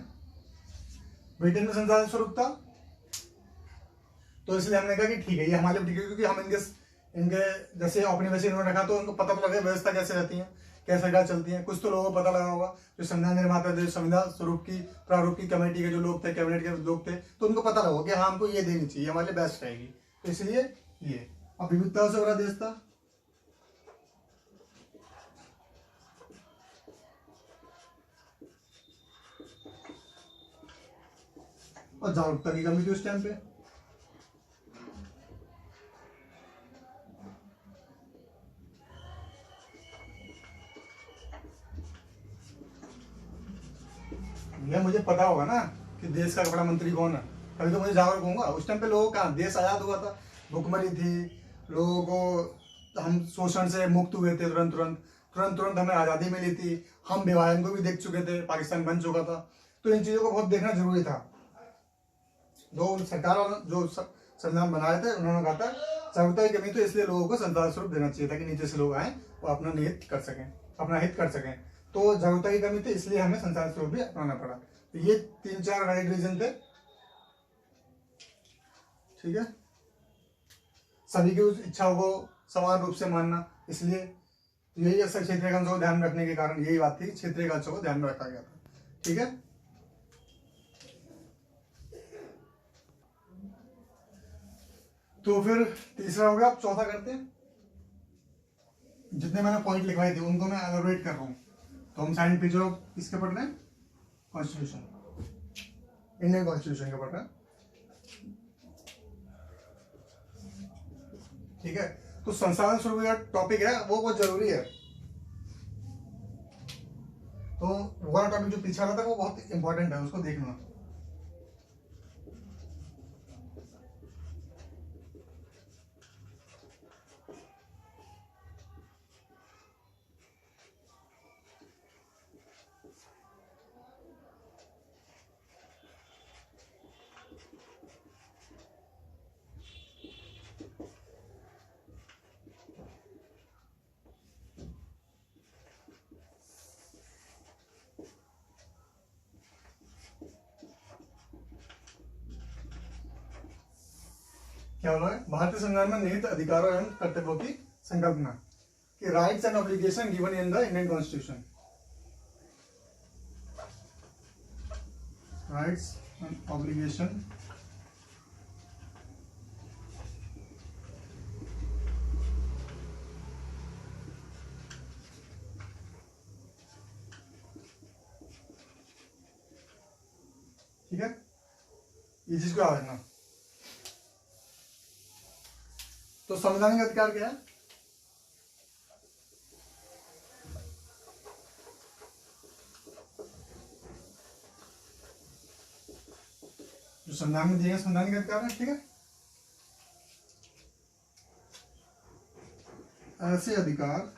ब्रिटेन में संसाधन स्वरूप था, तो इसलिए हमने कहा कि ठीक है ये हमारे लिए ठीक है, क्योंकि हम इनके जैसे औपनिवेशिक इन्होंने रखा, तो उनको पता तो लगे व्यवस्था कैसे रहती है, कैसे सरकार चलती है। कुछ तो लोगों को पता लगा होगा, जो संविधान निर्माता थे, संविधान स्वरूप की प्रारूप की कमेटी के जो लोग थे, कैबिनेट के लोग थे, तो उनको पता लगा कि हाँ हमको ये देनी चाहिए, हमारे लिए बेस्ट रहेगी, तो इसलिए ये अब विविधता से भरा देश था। और जागरूकता की कमी थी उस टाइम पे। भैया मुझे पता होगा ना कि देश का कपड़ा मंत्री कौन है, तभी तो मुझे जागरूक होऊंगा। उस टाइम पे लोगों का देश आजाद हुआ था, भुखमरी थी, लोगों को हम शोषण से मुक्त हुए थे, तुरंत हमें आज़ादी मिली थी, हम विभाजन को भी देख चुके थे, पाकिस्तान बन चुका था। तो इन चीज़ों को बहुत देखना जरूरी था। जो सरकार और जो संविधान बनाए थे उन्होंने कहा था जागरूकता की कमी, तो इसलिए लोगों को संविधान स्वरूप देना चाहिए था कि नीचे से लोग आए वो अपना हित कर सकें, अपना हित कर सकें। तो जागरूकता की कमी थी, इसलिए हमें संविधान स्वरूप भी अपनाना पड़ा। तो ये 3-4 राइट रीजन थे। ठीक है, सभी की उस इच्छाओं को समान रूप से मानना, इसलिए यही अक्सर क्षेत्रीय अंशों को ध्यान में रखने के कारण यही बात थी, क्षेत्रीय अंशों को ध्यान में रखा गया था। ठीक है, तो फिर तीसरा हो गया। अब चौथा करते हैं। जितने मैंने पॉइंट लिखवाए थे उनको मैं एलोबरेट कर रहा हूँ। तो हम साइंस फीचर ऑफ किसके पढ़ रहे हैं? कॉन्स्टिट्यूशन, इंडियन कॉन्स्टिट्यूशन के पढ़ रहे हैं। ठीक है, तो संसाधन स्वरूप का टॉपिक है वो बहुत जरूरी है। तो वो वाला टॉपिक जो पीछे वाला था वो बहुत इंपॉर्टेंट है, उसको देखना। क्या बोला है? भारतीय संविधान में निहित अधिकारों एवं कर्तव्यों की संकल्पना, कि rights and obligation given in the Indian constitution. Rights and obligation ठीक है, ये चीज को याद रखना। तो संवैधानिक अधिकार क्या है? जो संविधान में दिए गए संवैधानिक अधिकार है। ठीक है, ऐसे अधिकार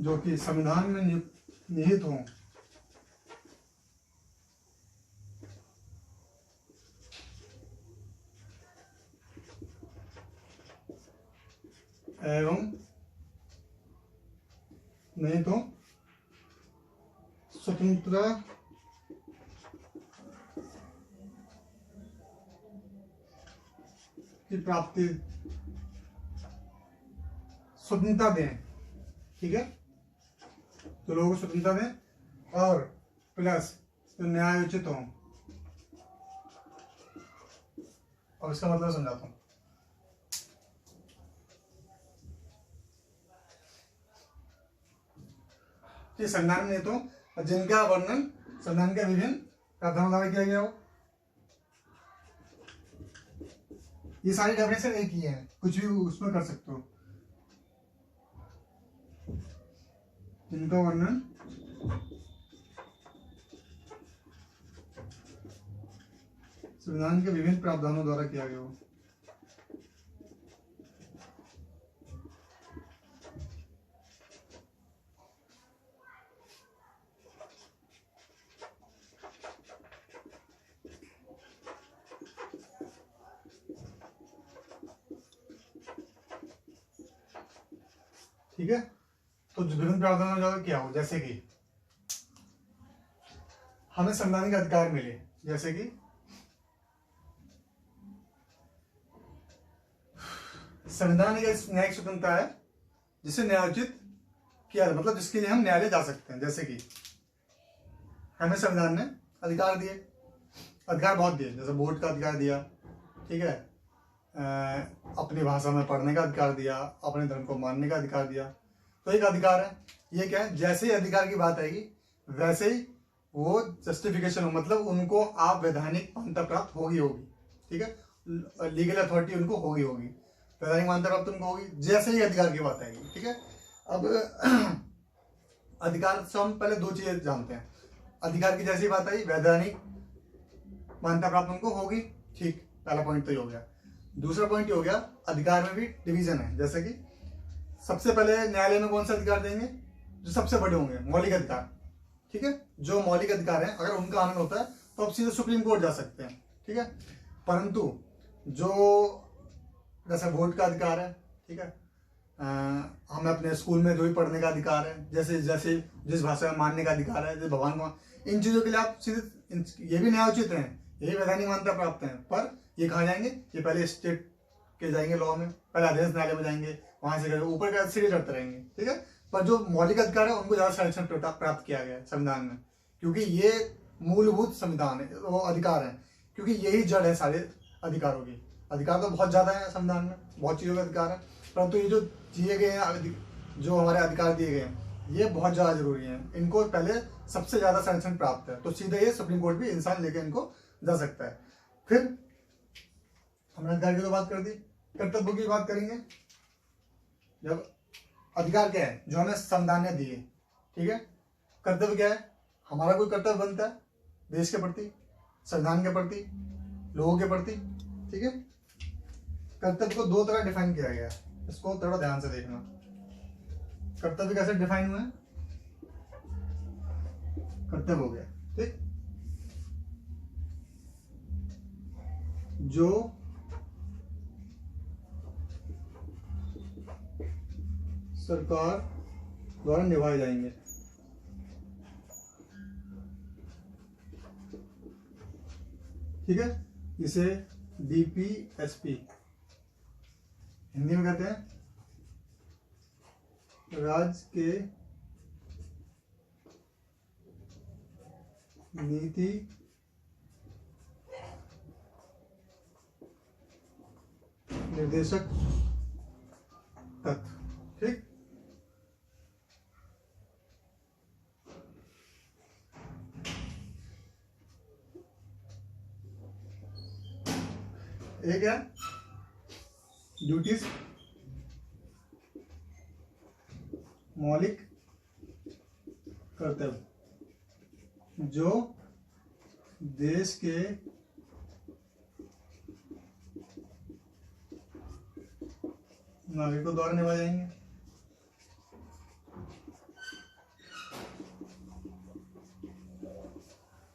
जो कि संविधान में निहित हों एवं नहीं तो स्वतंत्रता की प्राप्ति, स्वतंत्रता दें। ठीक है, तो लोगों को स्वतंत्रता दें और प्लस तो न्यायोचित हो। और इसका मतलब समझाता हूं। कि संविधान में तो जिनका वर्णन संविधान के विभिन्न प्रावधानों द्वारा किया गया हो, ये सारी डेफिनेशन एक ही है, कुछ भी उसमें कर सकते हो। जिनका वर्णन संविधान के विभिन्न प्रावधानों द्वारा किया गया हो। ठीक है, तो विभिन्न प्रावधानों द्वारा क्या हो, जैसे कि हमें संवैधानिक अधिकार मिले, जैसे कि संविधान एक न्यायिक स्वतंत्रता है जिसे न्यायोचित किया, मतलब जिसके लिए हम न्यायालय जा सकते हैं। जैसे कि हमें संविधान ने अधिकार दिए, अधिकार बहुत दिए, जैसे वोट का अधिकार दिया, ठीक है, अपनी भाषा में पढ़ने का अधिकार दिया, अपने धर्म को मानने का अधिकार दिया। तो एक अधिकार है, ये क्या है, जैसे ही अधिकार की बात आएगी वैसे ही वो जस्टिफिकेशन हो, मतलब उनको आप वैधानिक मान्यता प्राप्त होगी, ठीक है, लीगल अथॉरिटी उनको होगी, वैधानिक मान्यता प्राप्त उनको होगी जैसे ही अधिकार की बात आएगी, ठीक है। अब अधिकार से हम पहले दो चीजें जानते हैं। अधिकार की जैसी बात आई वैधानिक मान्यता प्राप्त उनको होगी, ठीक, पहला पॉइंट तो ये हो गया। दूसरा पॉइंट ये हो गया, अधिकार में भी डिवीजन है। जैसे कि सबसे पहले न्यायालय में कौन सा अधिकार देंगे, जो सबसे बड़े होंगे, मौलिक अधिकार, ठीक है। जो मौलिक अधिकार है अगर उनका आनंद होता है तो आप सीधे सुप्रीम कोर्ट जा सकते हैं, ठीक है। परंतु जो जैसे वोट का अधिकार है, ठीक है, हमें अपने स्कूल में जो भी पढ़ने का अधिकार है, जैसे जैसे जिस भाषा में मानने का अधिकार है, जैसे भगवान को, इन चीजों के लिए आप सीधे, ये भी न्यायोचित हैं, ये वैधानिक मान्यता प्राप्त हैं, पर ये कहाँ जाएंगे, ये पहले स्टेट के जाएंगे लॉ में, पहले आदेश न्यायालय में जाएंगे, वहां से ऊपर का सीधे चढ़ते रहेंगे, ठीक है। पर जो मौलिक अधिकार है उनको ज्यादा संरक्षण प्राप्त किया गया है संविधान में, क्योंकि ये मूलभूत संविधान है, वो अधिकार है, क्योंकि यही जड़ है सारे अधिकारों की। अधिकार तो बहुत ज्यादा है संविधान में, बहुत चीजों का अधिकार है, परंतु ये जो दिए गए हैं, जो हमारे अधिकार दिए गए हैं, ये बहुत ज्यादा जरूरी है, इनको पहले सबसे ज्यादा संरक्षण प्राप्त है। तो सीधे ये सुप्रीम कोर्ट भी इंसान लेके इनको जा सकता है। फिर हमने अधिकार की तो बात कर दी, कर्तव्य की बात करेंगे। जब अधिकार क्या है, जो हमें संविधान ने दिए, ठीक है, कर्तव्य क्या है, हमारा कोई कर्तव्य बनता है देश के प्रति, संविधान के प्रति, लोगों के प्रति, ठीक है। कर्तव्य को दो तरह डिफाइन किया गया है, इसको थोड़ा ध्यान से देखना। कर्तव्य कैसे डिफाइन हुआ है, कर्तव्य हो गया, ठीक, जो सरकार द्वारा निभाए जाएंगे, ठीक है। इसे डीपीएसपी हिंदी में कहते हैं, राज्य के नीति निर्देशक तत्व, ठीक। एक है ड्यूटीज, मौलिक कर्तव्य जो देश के नागरिकों द्वारा निभाए जाएंगे,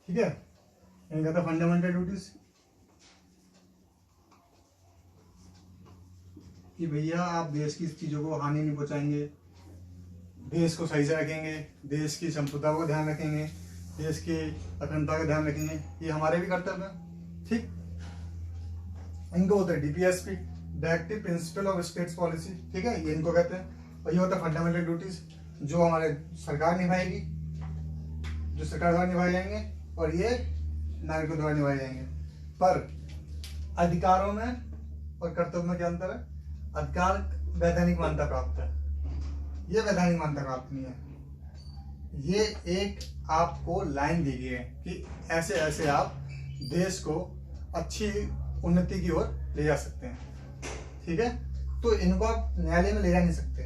ठीक है। इनका था फंडामेंटल ड्यूटीज, कि भैया आप देश की चीजों को हानि नहीं पहुंचाएंगे, देश को सही से रखेंगे, देश की संप्रभुता को ध्यान रखेंगे, देश की अखंडता का ध्यान रखेंगे, ये हमारे भी कर्तव्य है, ठीक। इनको होता है DPSP, directive principle of states policy, ठीक है, ये इनको कहते हैं। और ये होता है फंडामेंटल ड्यूटीज, जो हमारे सरकार निभाएगी, जो सरकार द्वारा निभाए जाएंगे, और ये नागरिकों द्वारा निभाए जाएंगे। पर अधिकारों में और कर्तव्य में क्या अंतर है, अधिकार वैधानिक मान्यता प्राप्त है, ये वैधानिक मान्यता प्राप्त नहीं है। ये एक आपको लाइन दी गई है कि ऐसे ऐसे आप देश को अच्छी उन्नति की ओर ले जा सकते हैं, ठीक है। तो इनको आप न्यायालय में ले जा नहीं सकते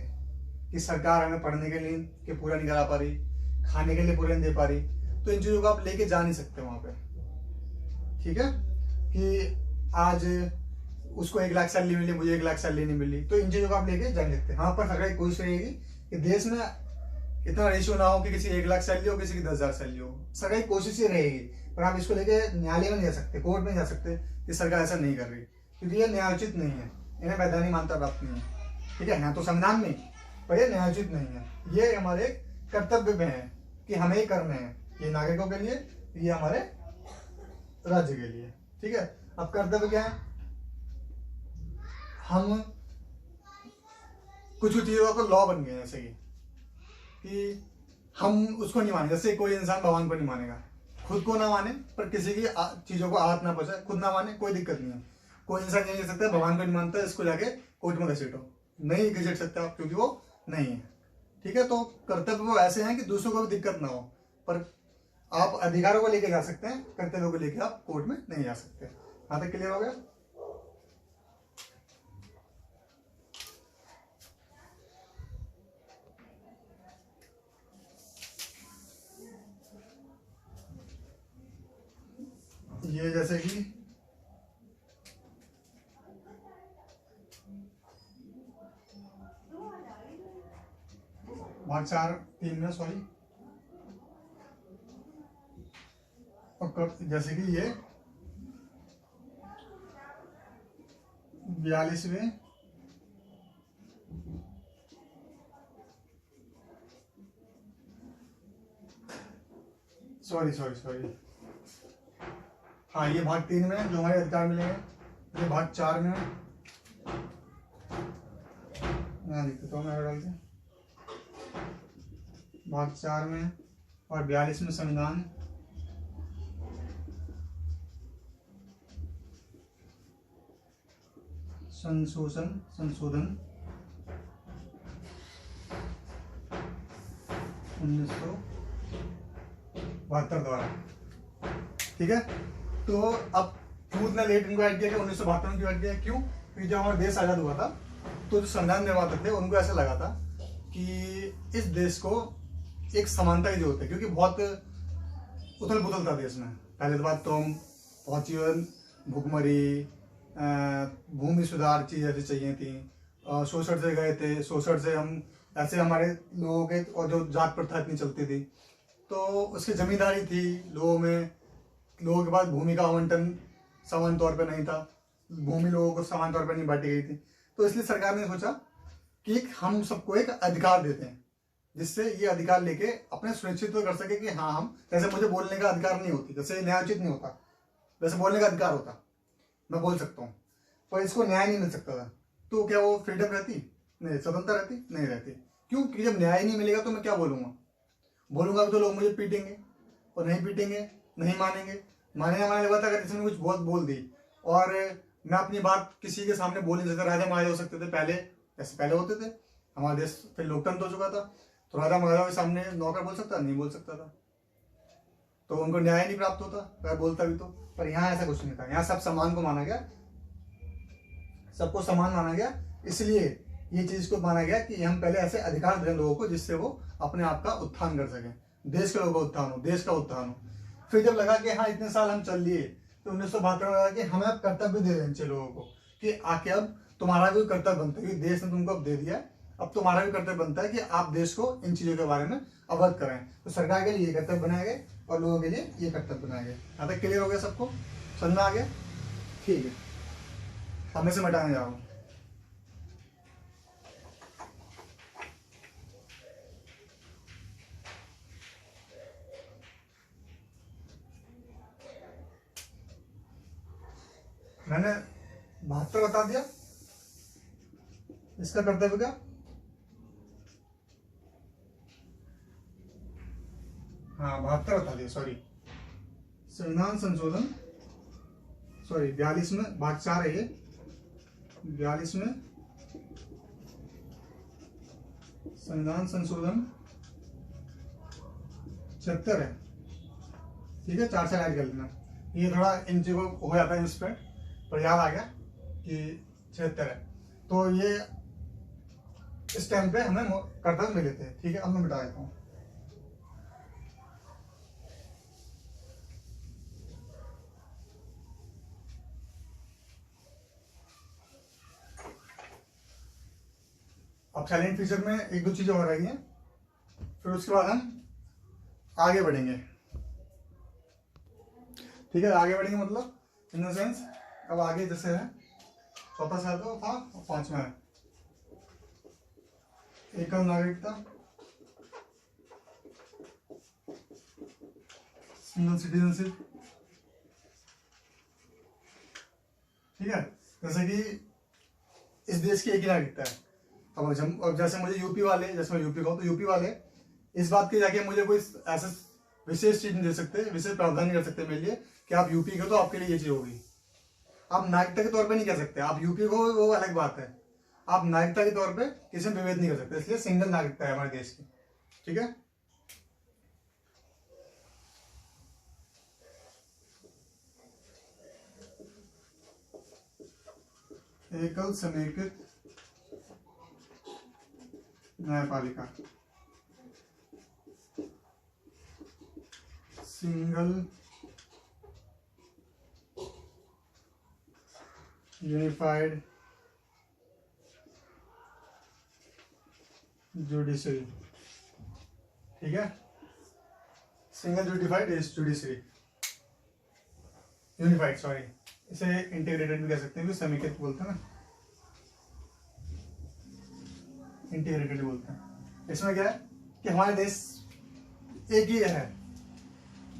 कि सरकार हमें पढ़ने के लिए के पूरा नहीं करा पा रही, खाने के लिए पूरा नहीं दे पा रही, तो इन चीजों को आप लेके जा नहीं सकते वहां पे, ठीक है। कि आज उसको 1 लाख सैलरी मिली, मुझे 1 लाख सैलरी नहीं मिली, तो इन चीजों को आप लेके जा नहीं सकते। हाँ, पर सरकार की कोशिश रहेगी कि देश में इतना रेशियो ना हो कि किसी 1 लाख सैलरी हो, किसी की 10,000 सैलरी हो, सरकार की कोशिश ही रहेगी। पर आप इसको लेके न्यायालय में नहीं जा सकते, कोर्ट में जा सकते कि सरकार ऐसा नहीं कर रही, क्योंकि ये न्यायोचित नहीं है, इन्हें वैधानिक मान्यता प्राप्त नहीं है, ठीक है। यहाँ तो संविधान में, पर ये न्यायोचित नहीं है, ये हमारे कर्तव्य में है कि हमें ही करने हैं, ये नागरिकों के लिए, ये हमारे राज्य के लिए, ठीक है। अब कर्तव्य क्या है, हम कुछ चीजों का लॉ बन गए, जैसे कि कि हम उसको नहीं माने। जैसे कोई इंसान भगवान को नहीं मानेगा, खुद को ना माने पर किसी की चीजों को आहत ना पहुंचाए, खुद ना माने कोई दिक्कत नहीं है। कोई इंसान ये कह सकता है भगवान को नहीं मानता है, इसको जाके कोर्ट में घसीटो, नहीं घसीट सकते आप क्योंकि वो नहीं है। ठीक है, तो कर्तव्य वो ऐसे हैं कि दूसरों को भी दिक्कत ना हो, पर आप अधिकारों को लेके जा सकते हैं, कर्तव्यों को लेके आप कोर्ट में नहीं जा सकते। यहाँ तक क्लियर हो गया? ये जैसे कि भाग 4(3) में, सॉरी, और जैसे कि ये 42वें सॉरी, हाँ, ये भाग 3 में जो हमारे अधिकार मिलेंगे, ये भाग 4 में यहाँ लिख देता हूँ मैं डाल के, भाग 4 में और 42 में संविधान संशोधन 1972 द्वारा। ठीक है, तो अब यूथ ने लेट इनको ऐड किया कि 1972 में क्यों ऐड किया? क्यों? क्योंकि जब हमारा देश आजाद हुआ था तो जो संविधान निर्माता थे उनको ऐसा लगा था कि इस देश को एक समानता की जरूरत है, क्योंकि बहुत उथल पुथल था देश में। पहले तो बात तो हम पहुंची, भूखमरी, भूमि सुधार चीज ऐसी चाहिए थी, शोषण से गए थे, शोषण से हम ऐसे हमारे लोगों के, और जो जात प्रथा इतनी चलती थी, तो उसकी जमींदारी थी लोगों में, लोगों के पास भूमि का आवंटन समान तौर पर नहीं था, भूमि लोगों को समान तौर पर नहीं बांटी गई थी। तो इसलिए सरकार ने सोचा कि हम सबको एक अधिकार देते हैं, जिससे ये अधिकार लेके अपने सुनिश्चित तो कर सके कि हाँ हम, जैसे मुझे बोलने का अधिकार नहीं होती, जैसे न्यायोचित नहीं होता, वैसे बोलने का अधिकार होता, मैं बोल सकता हूँ, पर इसको न्याय नहीं मिल सकता था। तो क्या वो फ्रीडम रहती? नहीं, स्वतंत्रता रहती? नहीं रहती। क्यों? क्योंकि जब न्याय नहीं मिलेगा तो मैं क्या बोलूंगा भी तो लोग मुझे पीटेंगे, और नहीं पीटेंगे, नहीं मानेंगे, माने माने लगा था अगर किसी ने कुछ बहुत बोल दी, और मैं अपनी बात किसी के सामने बोल नहीं सकता। राजा महाराजा हो सकते थे पहले, ऐसे पहले होते थे, हमारा देश फिर लोकतंत्र हो चुका था, तो राजा महाराजा के सामने नौकर बोल सकता? नहीं बोल सकता था, तो उनको न्याय नहीं प्राप्त होता अगर बोलता भी तो। पर यहाँ ऐसा कुछ नहीं था, यहाँ सब समान को माना गया, सबको समान माना गया, इसलिए ये चीज को माना गया कि हम पहले ऐसे अधिकार दें लोगों को जिससे वो अपने आप का उत्थान कर सकें, देश के लोगों का उत्थान हो, देश का उत्थान हो। फिर जब लगा कि हाँ इतने साल हम चल लिए, तो 1972 में लगा कि हमें अब कर्तव्य दे देना चाहिए लोगों को, कि आके अब तुम्हारा भी कर्तव्य बनता है, क्योंकि देश ने तुमको अब दे दिया है, अब तुम्हारा भी कर्तव्य बनता है कि आप देश को इन चीजों के बारे में अवगत कराएं। तो सरकार के लिए ये कर्तव्य बनाए गए और लोगों के लिए ये कर्तव्य बनाए गए। यहाँ तक क्लियर हो गया सबको? समझ में आ गया? ठीक है, अब मैं से मिटाने जा रहा हूँ। मैंने 72 बता दिया, इसका कर्तव्य क्या? हाँ 72 बता दिया, सॉरी, संविधान संशोधन, सॉरी 42 में, भाग 4 है ये, 42 में संविधान संशोधन 76 है। ठीक है, 4 से ऐड कर लेना, ये थोड़ा इन चीजों को हो जाता है इंस्पेक्ट, पर याद आ गया कि 76 है। तो ये इस टाइम पे हमें कर्तव्य मिले थे। ठीक है, अब मैं मिटा देता हूँ। अब साइलेंट फीचर में एक दो चीजें और रही हैं, फिर उसके बाद हम आगे बढ़ेंगे। ठीक है, आगे बढ़ेंगे मतलब इन द सेंस, अब आगे जैसे है, चौथा साल तो था, 5वां है एकल नागरिकता, सिंगल सिटीजनशिप। ठीक है, जैसे कि इस देश की एक ही नागरिकता है। अब जैसे मुझे यूपी वाले, जैसे मैं यूपी का हूँ, तो यूपी वाले इस बात की जाके मुझे कोई ऐसा विशेष चीज नहीं दे सकते, विशेष प्रावधान नहीं कर सकते मेरे लिए कि आप यूपी के तो आपके लिए ये चीज होगी। आप नागरिकता के तौर पे नहीं कह सकते, आप यूपी को वो अलग बात है, आप नागरिकता के तौर पे किसी में विभेद नहीं कर सकते, इसलिए सिंगल नागरिकता है हमारे देश की। ठीक है, एकल समेकित न्यायपालिका, सिंगल यूनिफाइड जुडिशरी। ठीक है, single unified judiciary, unified sorry, इसे इंटीग्रेटेड भी कह सकते हैं, समेकित बोलते हैं ना, इंटीग्रेटेड बोलते हैं। इसमें क्या है कि हमारे देश एक ही है।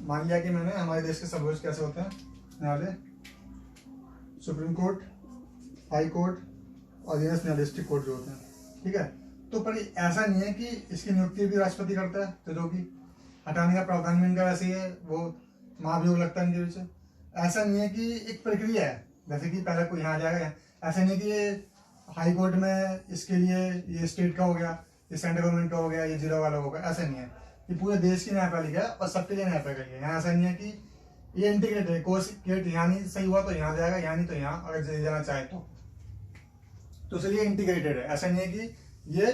मान लिया कि मैंने हमारे देश के सर्वोच्च कैसे होते हैं, न्यायालय, सुप्रीम कोर्ट, हाई कोर्ट और अधीनस्थ न्यायालय, डिस्ट्रिक्ट कोर्ट जो होते हैं। ठीक है, तो पर ऐसा नहीं है कि इसकी नियुक्ति भी राष्ट्रपति करता है, तो जो कि हटाने का प्रावधान भी इनका वैसे ही है, वो महाभियोग लगता है इनके पीछे। ऐसा नहीं है कि एक प्रक्रिया है, जैसे कि पहले कोई यहाँ जाएगा, ऐसा नहीं है कि ये हाई कोर्ट में इसके लिए ये स्टेट का हो गया, ये सेंट्रल गवर्नमेंट का हो गया, ये जिला वाला होगा, ऐसा नहीं है। ये पूरे देश की न्यायपालिका है और सबके लिए न्यायपालिका है। यहाँ ऐसा नहीं है कि ये इंटीग्रेटेड है, कोर्स गेट यहाँ नहीं सही हुआ तो यहाँ जाएगा, यहाँ नहीं तो यहाँ, अगर जाना चाहे तो इसलिए इंटीग्रेटेड है। ऐसा नहीं है कि ये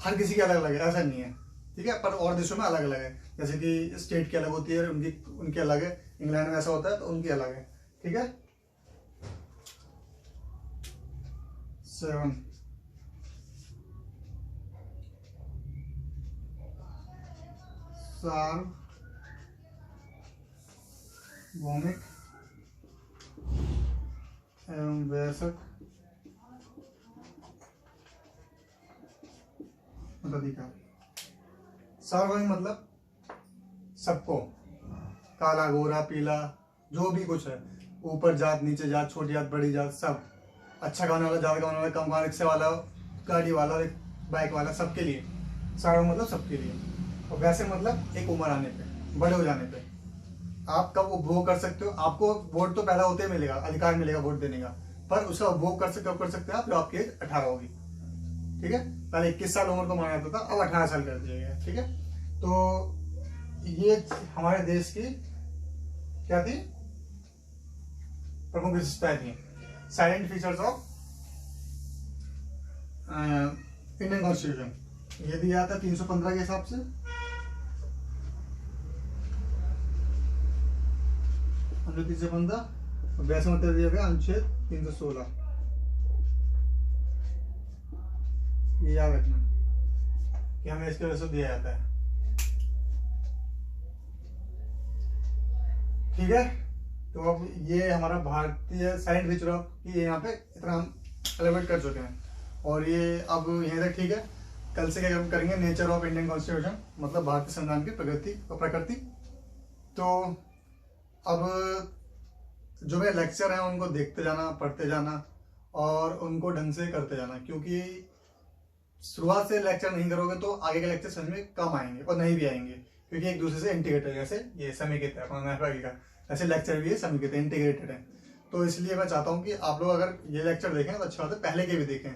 हर किसी के अलग अलग है, ऐसा नहीं है। ठीक है, पर और देशों में अलग अलग है, जैसे कि स्टेट की अलग होती है, उनकी अलग है, इंग्लैंड में ऐसा होता है तो उनकी अलग है। ठीक है, 7 सार्वभौमिक एवं वयस्क मताधिकार। सार्वभौमिक मतलब सबको, काला गोरा पीला जो भी कुछ है, ऊपर जात नीचे जात, छोटी जात बड़ी जात, सब, अच्छा कमाने वाला, ज्यादा कमाने वाला, कम कमाने, रिक्शे वाला, गाड़ी वाला, बाइक वाला, सबके लिए सार्वभौमिक मतलब सबके लिए। और वैसे मतलब एक उम्र आने पे, बड़े हो जाने पे आप कब उपभोग कर सकते हो, आपको वोट तो पैदा होते ही मिलेगा, अधिकार मिलेगा वोट देने का, पर उसका उपभोग कब कर सकते हैं आप, जब आपकी एज 18 होगी। ठीक है, पहले 21 साल उम्र को माना जाता था, अब 18 साल कर दिया गया। ठीक है, तो ये हमारे देश की क्या थी, प्रमुख विशेषताएं थी, salient features of Indian constitution. ये दिया था 315 के हिसाब से, अनुच्छेद 315, 82 मतलब दिया गया अनुच्छेद 316। ये याद रखना कि हमें इसके वजह से दिया जाता है। ठीक है, तो अब ये हमारा भारतीय साइलेंट फीचर ऑफ की यहाँ पे इतना हम एलिवेट कर चुके हैं, और ये अब यहीं तक। ठीक है, कल से क्या करेंगे, नेचर ऑफ इंडियन कॉन्स्टिट्यूशन, मतलब भारतीय संविधान की प्रगति और प्रकृति। तो अब जो मेरे लेक्चर हैं उनको देखते जाना, पढ़ते जाना और उनको ढंग से करते जाना, क्योंकि शुरुआत से लेक्चर नहीं करोगे तो आगे के लेक्चर समझ में कम आएंगे और नहीं भी आएंगे, क्योंकि एक दूसरे से इंटीग्रेटेड है। जैसे ये समेकित है अपना न्यायपालिका का, ऐसे लेक्चर भी है समेकित है, इंटीग्रेटेड है। तो इसलिए मैं चाहता हूँ कि आप लोग अगर ये लेक्चर देखें तो अच्छा होता है, पहले के भी देखें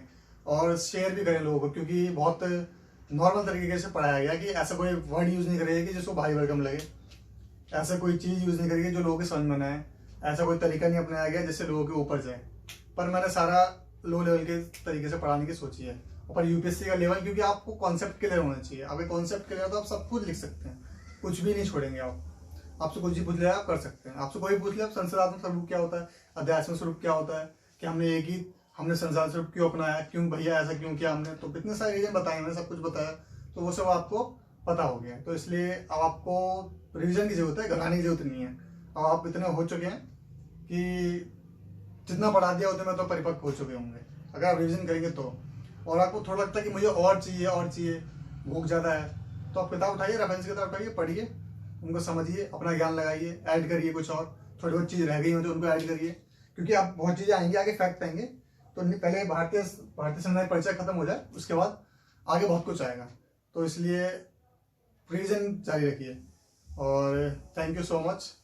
और शेयर भी करें लोगों को, क्योंकि बहुत नॉर्मल तरीके से पढ़ाया गया कि ऐसा कोई वर्ड यूज नहीं करेगा कि जिसको भारी भरकम लगे, ऐसा कोई चीज यूज नहीं करेगी जो लोगों के समझ में ना आए, ऐसा कोई तरीका नहीं अपनाया गया जिससे लोगों के ऊपर जाए। पर मैंने सारा लो लेवल के तरीके से पढ़ाने की सोची है, और यूपीएससी का लेवल, क्योंकि आपको कॉन्सेप्ट क्लियर होना चाहिए। अगर कॉन्सेप्ट क्लियर तो आप सब कुछ लिख सकते हैं, कुछ भी नहीं छोड़ेंगे आप। आपसे कुछ भी पूछ लिया आप कर सकते हैं, आपसे कोई पूछ लिया संसदात्मक स्वरूप क्या होता है, अध्यात्मक स्वरूप क्या होता है, कि हमने संसार स्वरूप क्यों अपनाया, क्यों भैया ऐसा क्यों किया हमने, तो इतने सारे रीजन बताए, मैंने सब कुछ बताया, तो वो सब आपको पता हो गया। तो इसलिए अब आपको रिविजन की जरूरत है, घबराने की जरूरत नहीं है। अब आप इतने हो चुके हैं कि जितना पढ़ा दिया उतने में तो परिपक्व हो चुके होंगे अगर आप रिविजन करेंगे तो। और आपको थोड़ा लगता है कि मुझे और चाहिए, भूख ज़्यादा है, तो आप किताब उठाइए, रेफरेंस किताब उठाइए, पढ़िए, उनको समझिए, अपना ज्ञान लगाइए, ऐड करिए, कुछ और थोड़ी बहुत चीज़ रह गई हो तो उनको ऐड करिए, क्योंकि आप बहुत चीज़ें आएंगी आगे, फैक्ट आएंगे। तो पहले भारतीय संविधान परिचय खत्म हो जाए, उसके बाद आगे बहुत कुछ आएगा। तो इसलिए प्रिजन जारी रखिए। और थैंक यू सो मच।